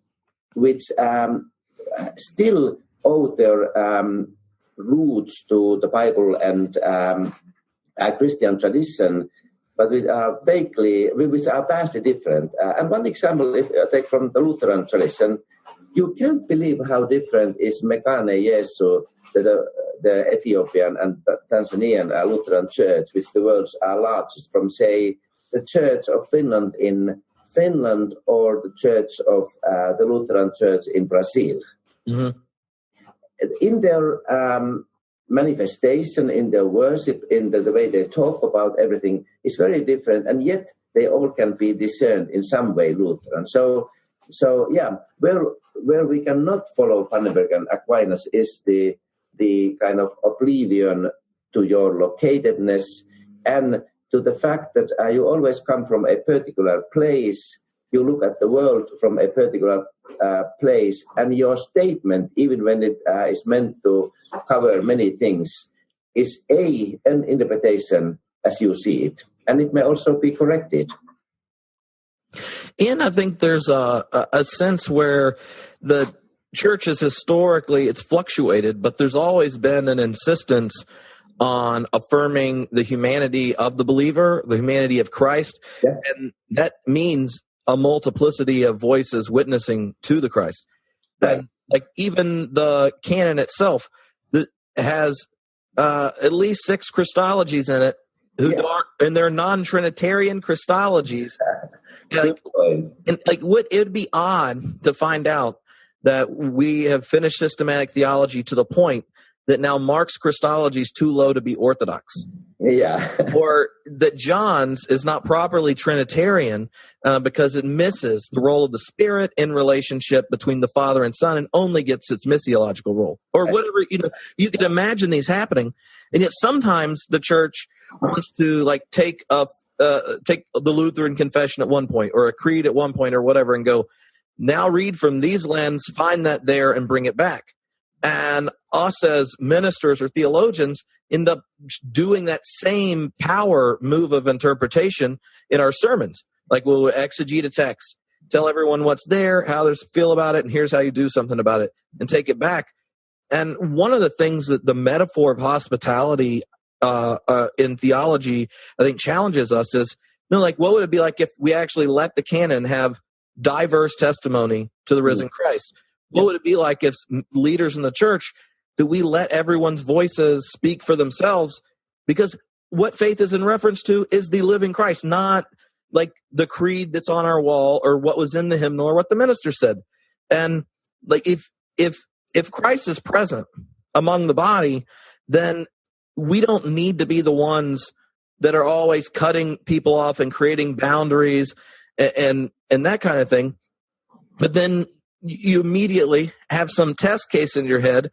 which still owe their roots to the Bible and Christian tradition, but which are vastly different. And one example, if I take from the Lutheran tradition, you can't believe how different is Mekane Jesu, the Ethiopian and Tanzanian Lutheran church, which the world's largest, from, say, the Church of Finland in Finland or the Church of the Lutheran Church in Brazil. Mm-hmm. In their manifestation, in their worship, in the way they talk about everything is very different, and yet they all can be discerned in some way Lutheran. So yeah, where we cannot follow Pannenberg and Aquinas is the kind of oblivion to your locatedness and to the fact that you always come from a particular place, you look at the world from a particular place, and your statement, even when it is meant to cover many things, is an interpretation as you see it, and it may also be corrected. And I think there's a sense where the church is historically, it's fluctuated, but there's always been an insistence on affirming the humanity of the believer, the humanity of Christ, and that means a multiplicity of voices witnessing to the Christ. That, like, even the canon itself that has at least 6 Christologies in it, and they're non-Trinitarian Christologies. It would be odd to find out that we have finished systematic theology to the point that now Mark's Christology is too low to be orthodox. Yeah. Or that John's is not properly Trinitarian because it misses the role of the Spirit in relationship between the Father and Son and only gets its missiological role. Or whatever, you can imagine these happening. And yet sometimes the church wants to take the Lutheran confession at one point or a creed at one point or whatever and go, now read from these lenses, find that there and bring it back. And us as ministers or theologians end up doing that same power move of interpretation in our sermons. Like we'll exegete a text, tell everyone what's there, how they feel about it, and here's how you do something about it, and take it back. And one of the things that the metaphor of hospitality in theology, I think, challenges us is, what would it be like if we actually let the canon have diverse testimony to the risen Christ? What would it be like if leaders in the church, that we let everyone's voices speak for themselves? Because what faith is in reference to is the living Christ, not like the creed that's on our wall or what was in the hymnal or what the minister said. And like if Christ is present among the body, then we don't need to be the ones that are always cutting people off and creating boundaries and that kind of thing. But then you immediately have some test case in your head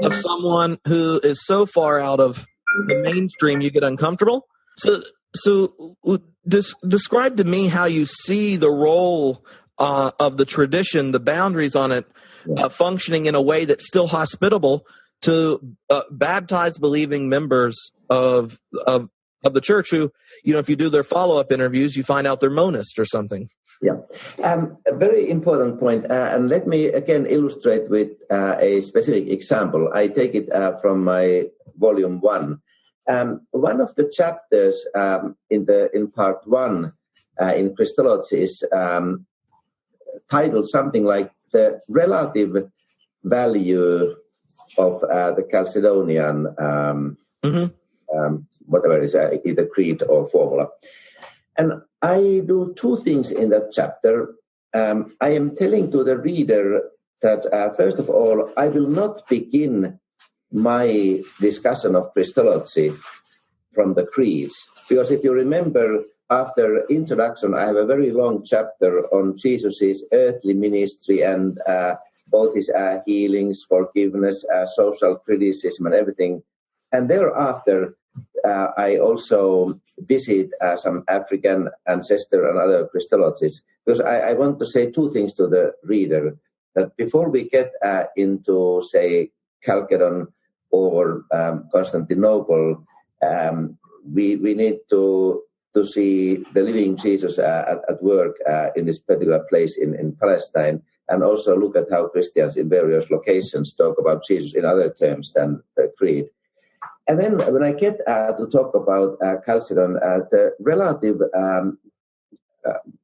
of someone who is so far out of the mainstream you get uncomfortable. So describe to me how you see the role of the tradition, the boundaries on it, functioning in a way that's still hospitable to baptized believing members of the church who, if you do their follow-up interviews, you find out they're monists or something. Yeah, a very important point. And let me again illustrate with a specific example. I take it from my volume 1. One of the chapters in part 1 in Christology is titled something like the relative value of the Chalcedonian, whatever it is, either creed or formula. And I do 2 things in that chapter. I am telling to the reader that, first of all, I will not begin my discussion of Christology from the creeds. Because if you remember, after introduction, I have a very long chapter on Jesus' earthly ministry and both his healings, forgiveness, social criticism, and everything. And thereafter, I also visit some African ancestor and other Christologies, because I want to say 2 things to the reader. That before we get into, say, Chalcedon or Constantinople, we need to see the living Jesus at work in this particular place in Palestine, and also look at how Christians in various locations talk about Jesus in other terms than the creed. And then when I get to talk about Chalcedon, the relative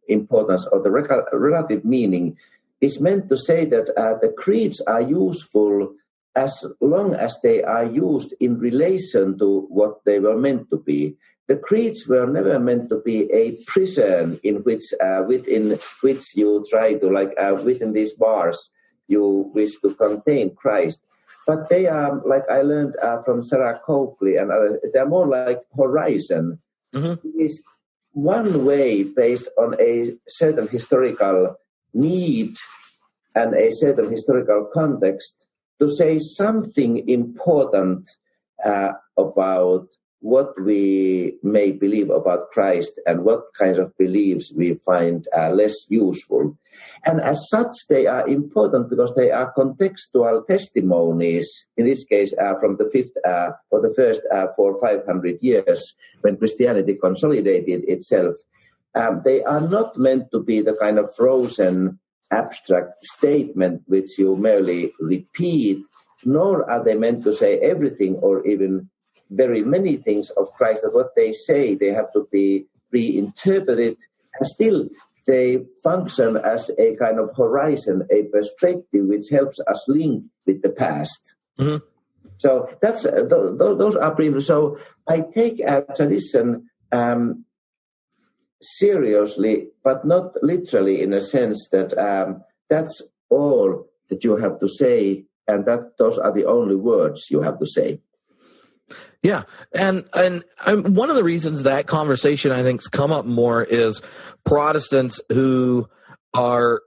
importance or the relative meaning is meant to say that the creeds are useful as long as they are used in relation to what they were meant to be. The creeds were never meant to be a prison in which, within which you try to, within these bars, you wish to contain Christ. But they are, like I learned from Sarah Coakley and others, they're more like horizon. It is one way based on a certain historical need and a certain historical context to say something important about what we may believe about Christ and what kinds of beliefs we find less useful. And as such, they are important because they are contextual testimonies, in this case, from the first 400 or 500 years when Christianity consolidated itself. They are not meant to be the kind of frozen, abstract statement which you merely repeat, nor are they meant to say everything or even very many things of Christ. That what they say, they have to be reinterpreted, and still they function as a kind of horizon, a perspective which helps us link with the past. Mm-hmm. So that's those are briefly. So I take a tradition seriously, but not literally, in a sense that that's all that you have to say, and that those are the only words you have to say. Yeah, and one of the reasons that conversation I think's come up more is Protestants who are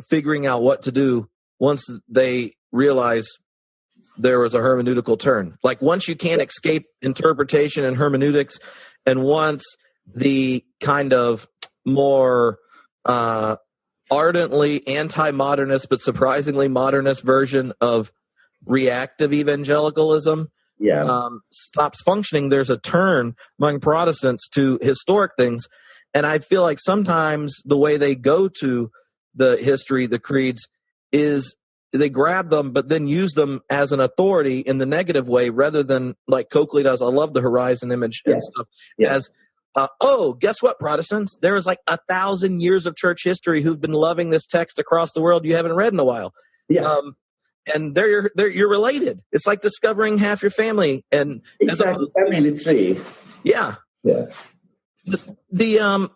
figuring out what to do once they realize there was a hermeneutical turn. Like once you can't escape interpretation and hermeneutics, and once the kind of more ardently anti-modernist but surprisingly modernist version of reactive evangelicalism stops functioning, there's a turn among Protestants to historic things. And I feel like sometimes the way they go to the history, the creeds, is they grab them but then use them as an authority in the negative way, rather than like Coakley does. I love the horizon image and stuff. As guess what, Protestants? There is like 1,000 years of church history who've been loving this text across the world you haven't read in a while. And you're related. It's like discovering half your family, and it's like a family tree. Yeah. The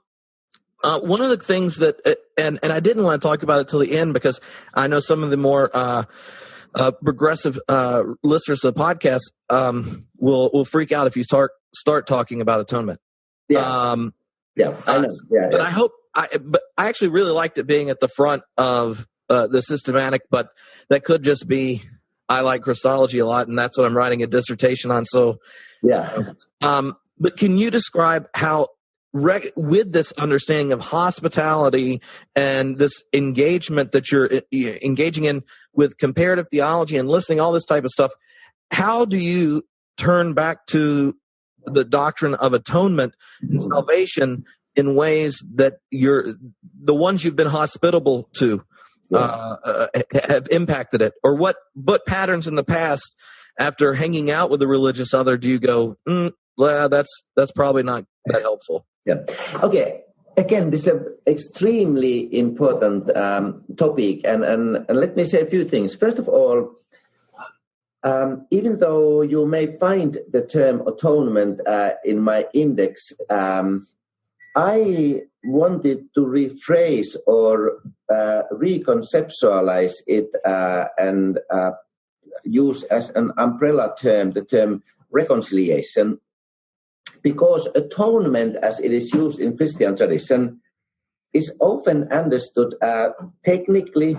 one of the things that and I didn't want to talk about it till the end because I know some of the more progressive listeners of the podcast will freak out if you start talking about atonement. I know. But I actually really liked it being at the front of the systematic, but that could just be I like Christology a lot, and that's what I'm writing a dissertation on. So, but can you describe how, with this understanding of hospitality and this engagement that you're engaging in with comparative theology and listening, all this type of stuff, how do you turn back to the doctrine of atonement and salvation in ways that the ones you've been hospitable to have impacted it? Or what patterns in the past, after hanging out with a religious other, do you go, that's probably not that helpful? Yeah. Okay. Again, this is an extremely important topic, and let me say a few things. First of all, even though you may find the term atonement in my index, I wanted to rephrase or reconceptualize it and use as an umbrella term the term reconciliation, because atonement, as it is used in Christian tradition, is often understood technically,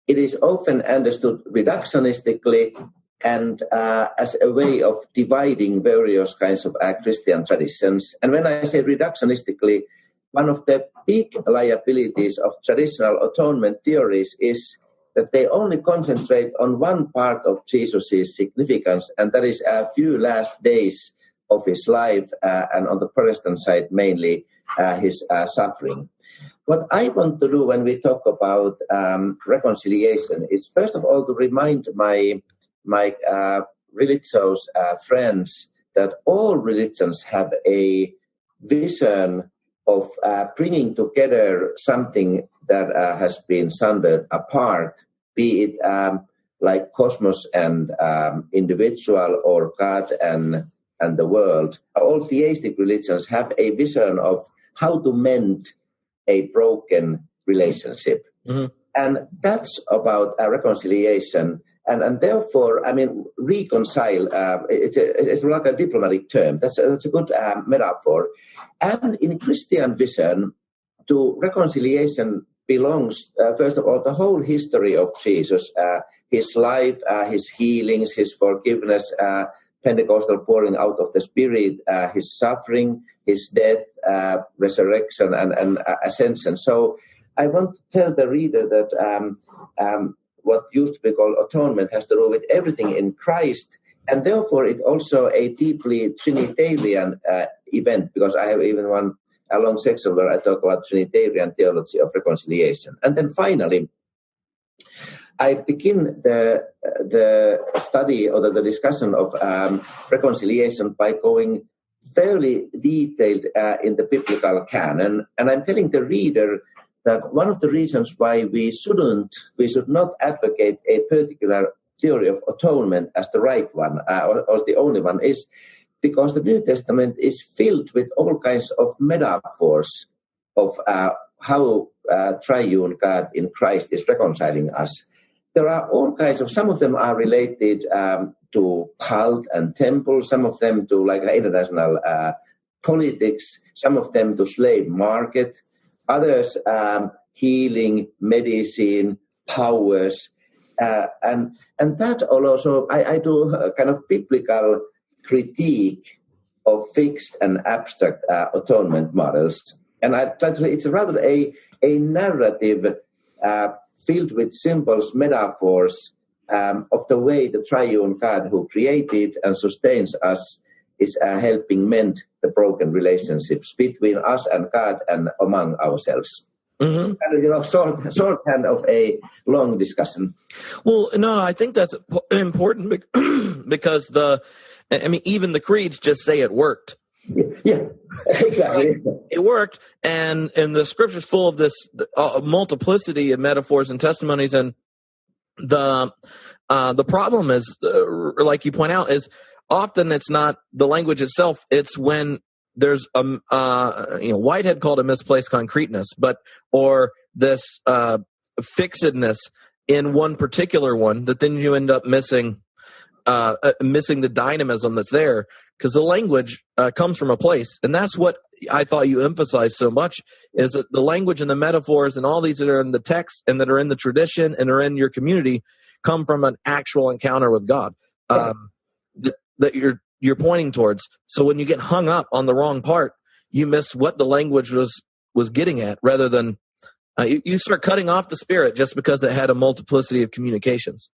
it is often understood reductionistically, and as a way of dividing various kinds of Christian traditions. And when I say reductionistically, one of the big liabilities of traditional atonement theories is that they only concentrate on one part of Jesus' significance, and that is a few last days of his life, and on the Protestant side, mainly his suffering. What I want to do when we talk about reconciliation is, first of all, to remind my religious friends that all religions have a vision of bringing together something that has been sundered apart, be it like cosmos and individual, or God and the world. All theistic religions have a vision of how to mend a broken relationship. Mm-hmm. And that's about reconciliation. And therefore, I mean, reconcile, it's like a diplomatic term. That's a good metaphor. And in Christian vision, to reconciliation belongs, first of all, the whole history of Jesus, his life, his healings, his forgiveness, Pentecostal pouring out of the Spirit, his suffering, his death, resurrection, and ascension. So I want to tell the reader that what used to be called atonement has to do with everything in Christ, and therefore it's also a deeply Trinitarian event, because I have even a long section where I talk about Trinitarian theology of reconciliation. And then finally, I begin the study or the discussion of reconciliation by going fairly detailed in the biblical canon, and I'm telling the reader that one of the reasons why we should not advocate a particular theory of atonement as the right one or the only one is because the New Testament is filled with all kinds of metaphors of how triune God in Christ is reconciling us. There are all kinds of, some of them are related to cult and temple, some of them to like international politics, some of them to slave market, others healing, medicine, powers, and that also I do a kind of biblical critique of fixed and abstract atonement models, and I try to. It's rather a narrative filled with symbols, metaphors of the way the triune God who created and sustains us is helping mend the broken relationships between us and God and among ourselves. Mm-hmm. And, shorthand of a long discussion. Well, no, I think that's important because even the creeds just say it worked. Yeah, exactly. It worked, and the scripture's full of this multiplicity of metaphors and testimonies, and the problem is, like you point out, is often it's not the language itself; it's when there's Whitehead called it misplaced concreteness, or this fixedness in one particular one that then you end up missing the dynamism that's there. Because the language comes from a place, and that's what I thought you emphasized so much, is that the language and the metaphors and all these that are in the text and that are in the tradition and are in your community come from an actual encounter with God that you're pointing towards. So when you get hung up on the wrong part, you miss what the language was getting at, rather than you start cutting off the Spirit just because it had a multiplicity of communications.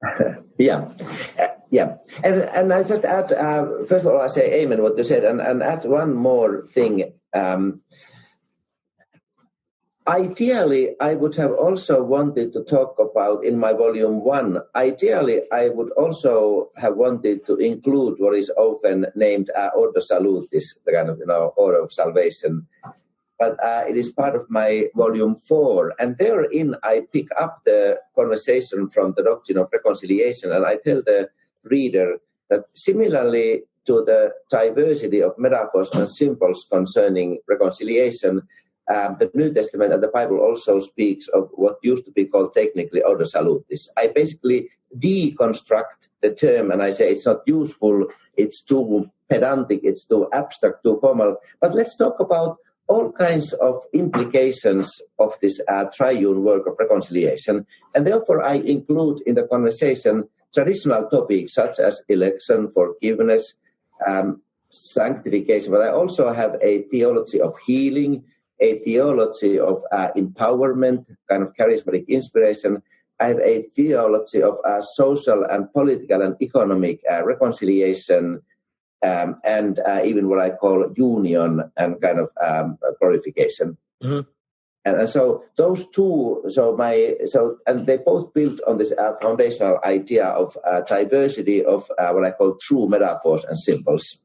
Yeah. Yeah, and I just add, first of all, I say amen what you said, and add one more thing. Ideally, I would have also wanted to talk about, in my volume 1, ideally, I would also have wanted to include what is often named Ordo Salutis, the kind of, order of salvation. But it is part of my volume 4, and therein I pick up the conversation from the doctrine of reconciliation, and I tell the reader that similarly to the diversity of metaphors and symbols concerning reconciliation, the New Testament and the Bible also speaks of what used to be called technically Ordo Salutis. I basically deconstruct the term and I say it's not useful, it's too pedantic, it's too abstract, too formal, but let's talk about all kinds of implications of this triune work of reconciliation. And therefore I include in the conversation traditional topics such as election, forgiveness, sanctification, but I also have a theology of healing, a theology of empowerment, kind of charismatic inspiration. I have a theology of social and political and economic reconciliation, and even what I call union and kind of glorification. Mm-hmm. And so those two, and they both build on this foundational idea of diversity of what I call true metaphors and symbols.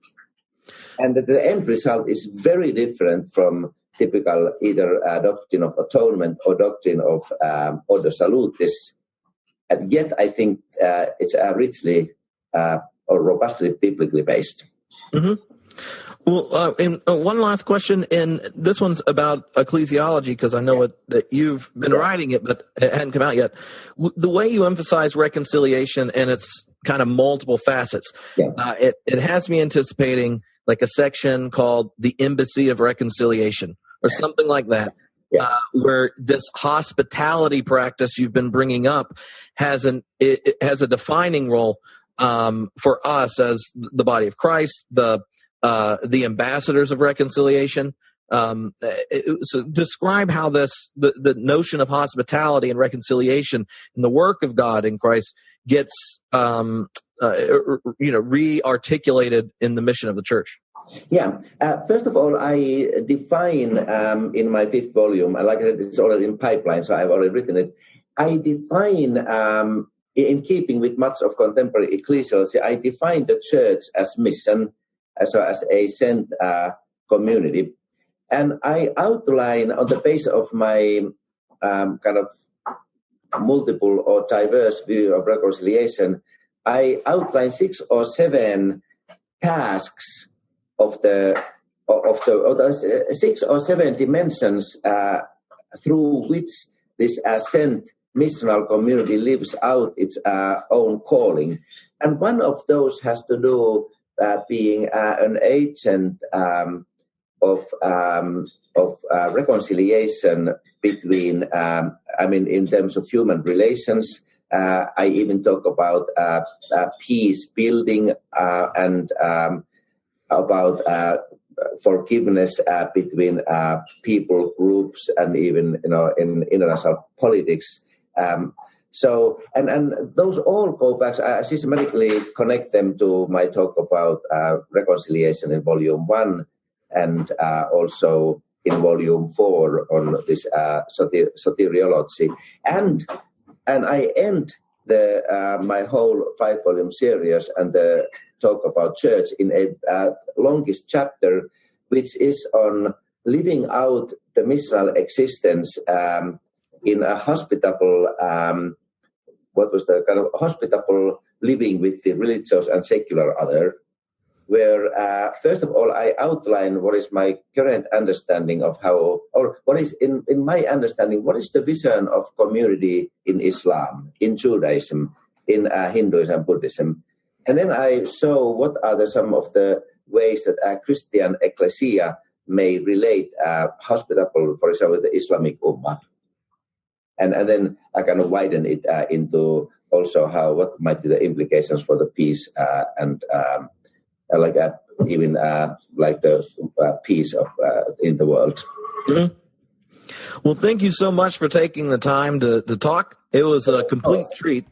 And the end result is very different from typical either doctrine of atonement or doctrine of Ordo Salutis. And yet I think it's richly or robustly biblically based. Mm-hmm. Well, and one last question, and this one's about ecclesiology, because I know that you've been writing it, but it hadn't come out yet. The way you emphasize reconciliation and its kind of multiple facets, it has me anticipating like a section called The Embassy of Reconciliation or something like that, where this hospitality practice you've been bringing up has a defining role for us as the body of Christ, the ambassadors of reconciliation. So describe how the notion of hospitality and reconciliation and the work of God in Christ gets re-articulated in the mission of the church. Yeah. First of all, I define in my 5th volume, like I said, it's already in pipeline, so I've already written it. I define, in keeping with much of contemporary ecclesiology, I define the church as mission, as a sent community. And I outline on the basis of my kind of multiple or diverse view of reconciliation, I outline 6 or 7 tasks of the 6 or 7 dimensions through which this sent missional community lives out its own calling. And one of those has to do being an agent of reconciliation between, in terms of human relations. I even talk about peace building and about forgiveness between people groups and even in international politics. So those all go back. I systematically connect them to my talk about reconciliation in Volume 1 and also in Volume 4 on this soteriology. And I end my whole 5-volume series and the talk about church in a longest chapter, which is on living out the missional existence in a hospitable, hospitable living with the religious and secular other, where first of all I outline what is my current understanding of how, or what is in my understanding, what is the vision of community in Islam, in Judaism, in Hinduism and Buddhism. And then I show what are some of the ways that a Christian ecclesia may relate hospitable, for example, the Islamic Ummah. And then I kind of widen it into also what might be the implications for the peace and even the peace of in the world. Mm-hmm. Well, thank you so much for taking the time to talk. It was a complete treat,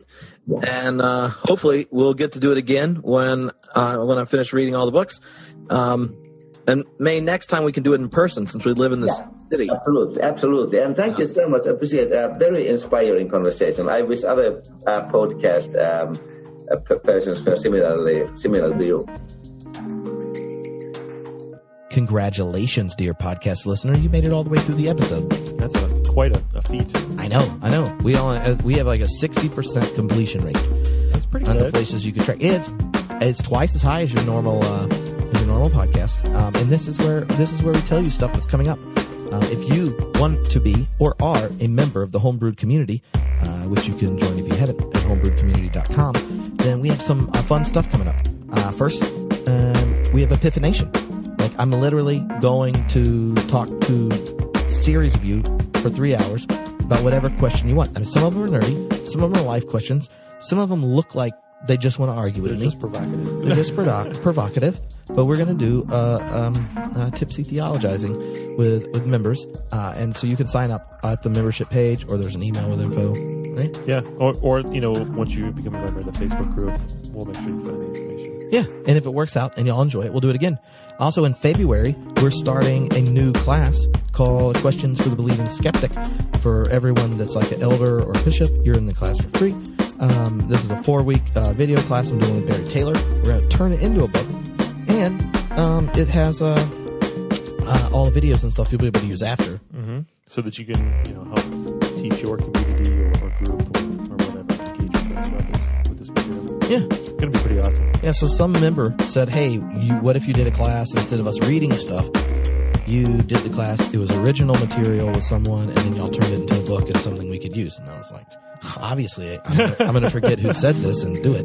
and hopefully we'll get to do it again when I finish reading all the books. And next time we can do it in person, since we live in this city. Absolutely. And thank you so much. I appreciate a very inspiring conversation. I wish other podcast persons feel similar to you. Congratulations, dear podcast listener. You made it all the way through the episode. That's quite a feat. I know. We have like a 60% completion rate. That's pretty good. On the places you can track. It's twice as high as your normal podcast. And this is where we tell you stuff that's coming up. If you want to be or are a member of the Homebrewed community, which you can join if you head at homebrewedcommunity.com, then we have some fun stuff coming up. First, we have Epiphanation. Like, I'm literally going to talk to a series of you for 3 hours about whatever question you want. I mean, some of them are nerdy, some of them are life questions, some of them look like they just want to argue with me. They're just provocative. But we're going to do tipsy theologizing with members, and so you can sign up at the membership page, or there's an email with info. Right? Yeah, or once you become a member of the Facebook group, we'll make sure you find the information. Yeah, and if it works out and y'all enjoy it, we'll do it again. Also, in February, we're starting a new class called Questions for the Believing Skeptic. For everyone that's like an elder or a bishop, you're in the class for free. This is a 4-week video class I'm doing with Barry Taylor. We're going to turn it into a book. And it has all the videos and stuff you'll be able to use after. Mm-hmm. So that you can help teach your community or group or whatever, engage with this material. Yeah. It's going to be pretty awesome. Yeah, so some member said, hey, what if you did a class instead of us reading stuff? You did the class, it was original material with someone, and then y'all turned it into a book and something we could use. And I was like, obviously, I'm going to forget who said this and do it.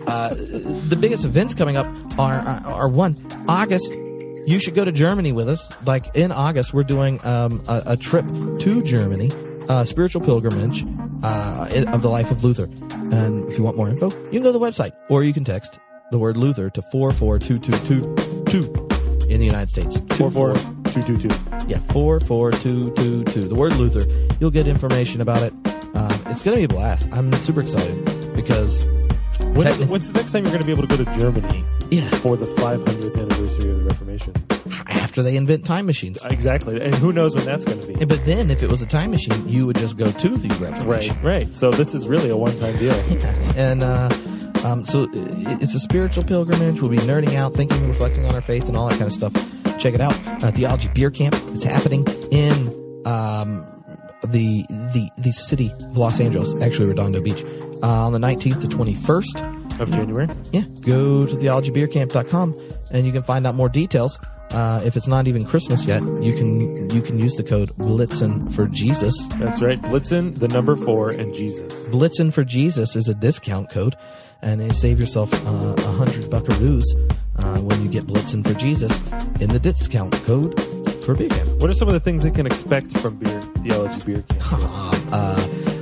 The biggest events coming up are one, August. You should go to Germany with us. Like in August, we're doing a trip to Germany Spiritual Pilgrimage of the Life of Luther. And if you want more info, you can go to the website, or you can text the word Luther to 44222 in the United States. 44222. Yeah, 44222. The word Luther. You'll get information about it. It's going to be a blast. I'm super excited because... When's the next time you're going to be able to go to Germany for the 500th anniversary of the Reformation? After they invent time machines. Exactly. And who knows when that's going to be. But then, if it was a time machine, you would just go to the Reformation. Right. So this is really a one-time deal. Yeah. And so it's a spiritual pilgrimage. We'll be nerding out, thinking, reflecting on our faith, and all that kind of stuff. Check it out. Theology Beer Camp is happening in the city of Los Angeles, actually Redondo Beach, on the 19th to 21st of January. Yeah, go to theologybeercamp.com and you can find out more details. If it's not even Christmas yet, you can use the code Blitzen for Jesus. That's right, Blitzen, the number 4, and Jesus. Blitzen for Jesus is a discount code, and you save yourself 100 buckaroos when you get Blitzen for Jesus in the discount code for Beer Camp. What are some of the things they can expect from Theology Beer Camp?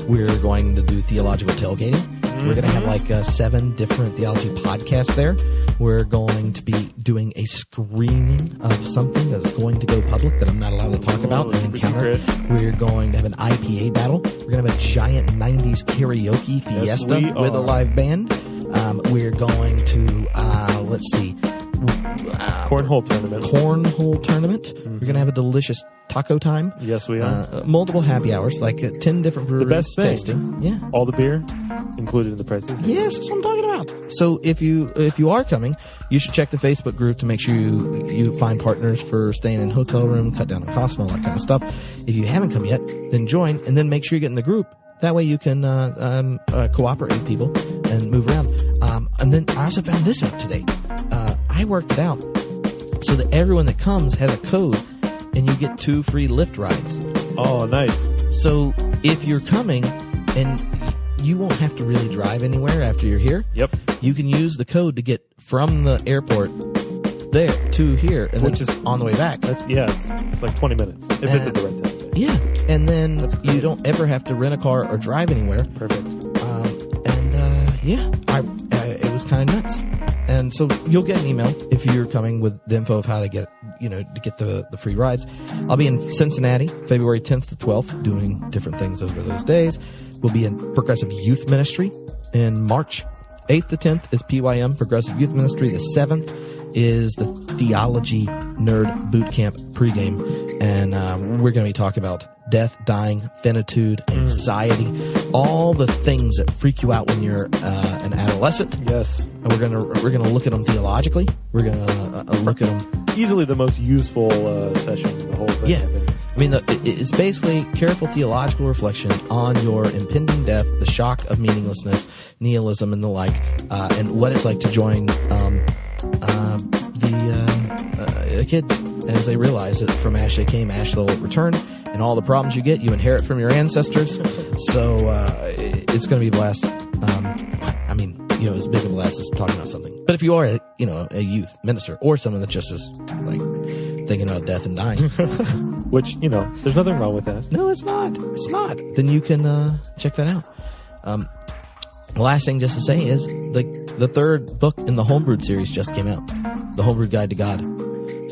We're going to do theological tailgating. We're going to have like 7 different theology podcasts there. We're going to be doing a screening of something that's going to go public that I'm not allowed to talk about and encounter. We're going to have an IPA battle. We're going to have a giant 90s karaoke fiesta with a live band. We're going to, cornhole tournament. Mm-hmm. We're going to have a delicious taco time. Yes, we are. Multiple happy hours, like 10 different breweries. The best thing. Tasting. Yeah. All the beer included in the prices. Yes, that's what I'm talking about. So if you are coming, you should check the Facebook group to make sure you find partners for staying in hotel room, cut down on costs, and all that kind of stuff. If you haven't come yet, then join, and then make sure you get in the group. That way you can cooperate with people and move around. And then I also found this out today. I worked it out so that everyone that comes has a code, and you get 2 free Lyft rides. Oh, nice. So if you're coming and you won't have to really drive anywhere after you're here. Yep. You can use the code to get from the airport there to here, and which is on the way back. It's like 20 minutes if it's at the right time. Yeah, and then you don't ever have to rent a car or drive anywhere. Perfect. It was kind of nuts. And so you'll get an email if you're coming with the info of how to get, to get the free rides. I'll be in Cincinnati, February 10th to 12th, doing different things over those days. We'll be in Progressive Youth Ministry in March. 8th to 10th is PYM, Progressive Youth Ministry. The 7th is the Theology Nerd Boot Camp pregame. And we're going to be talking about death, dying, finitude, anxiety, all the things that freak you out when you're an adolescent. Yes. And we're gonna look at them theologically. We're gonna look at them. Easily the most useful session in the whole thing. Yeah. I mean, it's basically careful theological reflection on your impending death, the shock of meaninglessness, nihilism, and the like, and what it's like to join the kids as they realize that from ash they came, ash they'll return, and all the problems you get, you inherit from your ancestors. So it's going to be a blast. As big a blast as talking about something. But if you are, a youth minister or someone that just is like thinking about death and dying, which there's nothing wrong with that. No, it's not. It's not. Then you can check that out. The last thing just to say is the 3rd book in the Homebrewed series just came out, The Homebrewed Guide to God.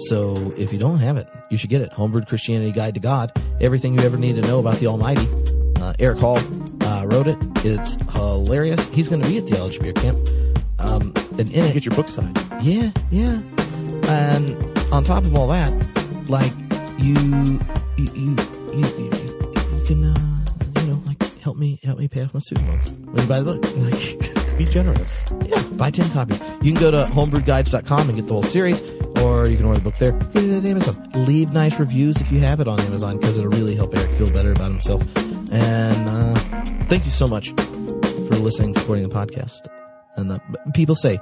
So if you don't have it, you should get it. Homebrewed Christianity Guide to God. Everything you ever need to know about the Almighty. Eric Hall wrote it. It's hilarious. He's going to be at Theology Beer Camp. And in it, get your book signed. Yeah. And on top of all that, like you can help me pay off my student loans when you buy the book. Like, be generous. Yeah, buy 10 copies. You can go to homebrewedguides.com and get the whole series, or you can order the book there. Get it at Amazon. Leave nice reviews if you have it on Amazon, because it'll really help Eric feel better about himself. And thank you so much for listening, supporting the podcast. And people say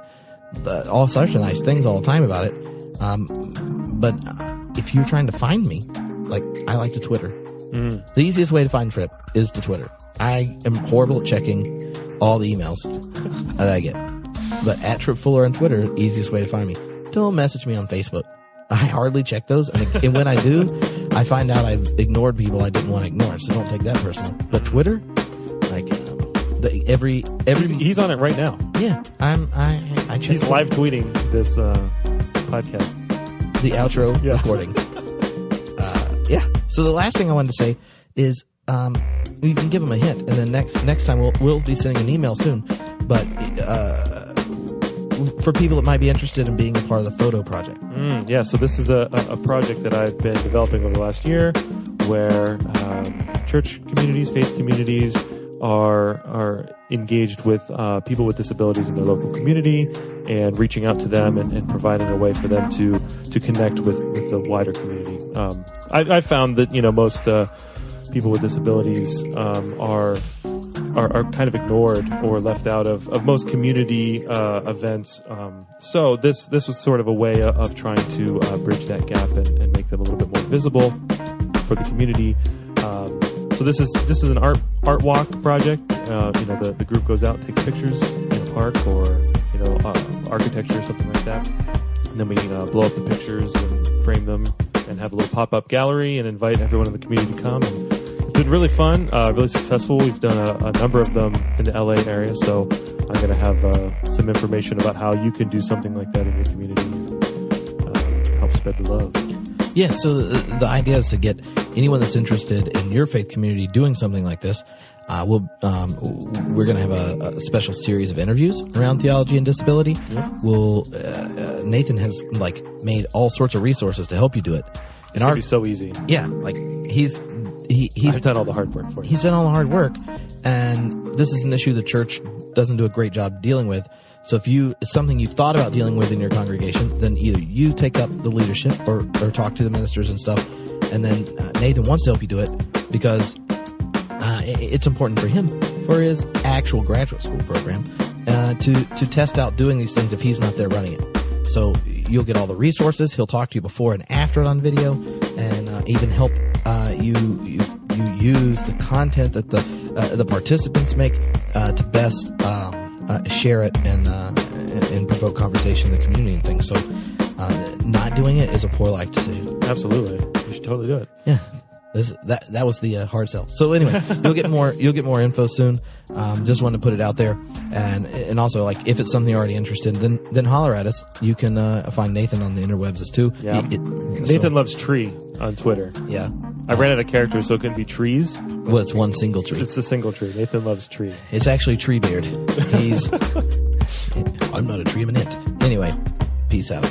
all sorts of nice things all the time about it. But if you're trying to find me, I like to Twitter. The easiest way to find Trip is to Twitter. I am horrible at checking all the emails that I get. But at Trip Fuller on Twitter, easiest way to find me. Don't message me on Facebook. I hardly check those. And when I do, I find out I've ignored people I didn't want to ignore, so don't take that personal. But Twitter, like every he's on it right now. Yeah, I check. He's live tweeting this podcast, the outro recording. Yeah. So the last thing I wanted to say is you can give them a hint, and then next time we'll be sending an email soon. But for people that might be interested in being a part of the photo project. Yeah, so this is a project that I've been developing over the last year, where church communities, faith communities are engaged with people with disabilities in their local community and reaching out to them and providing a way for them to connect with the wider community. I found that most people with disabilities are kind of ignored or left out of most community events. So this was sort of a way of trying to bridge that gap and make them a little bit more visible for the community. So this is an art walk project. The group goes out, takes pictures in a park or architecture or something like that, and then we blow up the pictures and frame them and have a little pop-up gallery and invite everyone in the community to come. And it's been really fun, really successful. We've done a number of them in the LA area, so I'm going to have some information about how you can do something like that in your community and help spread the love. Yeah, so the idea is to get anyone that's interested in your faith community doing something like this. We're going to have a special series of interviews around theology and disability. Yeah. Nathan has made all sorts of resources to help you do it. It's going to be so easy. Yeah, he's done all the hard work for you. He's done all the hard work, and this is an issue the church doesn't do a great job dealing with. So if it's something you've thought about dealing with in your congregation, then either you take up the leadership or talk to the ministers and stuff, and then Nathan wants to help you do it because it's important for him, for his actual graduate school program, to test out doing these things if he's not there running it. So you'll get all the resources. He'll talk to you before and after it on video, and even help you use the content that the participants make to best share it and provoke conversation in the community and things. So not doing it is a poor life decision. Absolutely, you should totally do it. Yeah. That was the hard sell. So anyway, you'll get more info soon. Just wanted to put it out there, and also if it's something you're already interested in, then holler at us. You can find Nathan on the interwebs as too. Yeah, Nathan loves tree on Twitter. Yeah, I ran out of characters, so it can be trees. Well, it's one single tree. It's a single tree. Nathan loves tree. It's actually Treebeard. I'm not a tree, I'm an it. Anyway, peace out.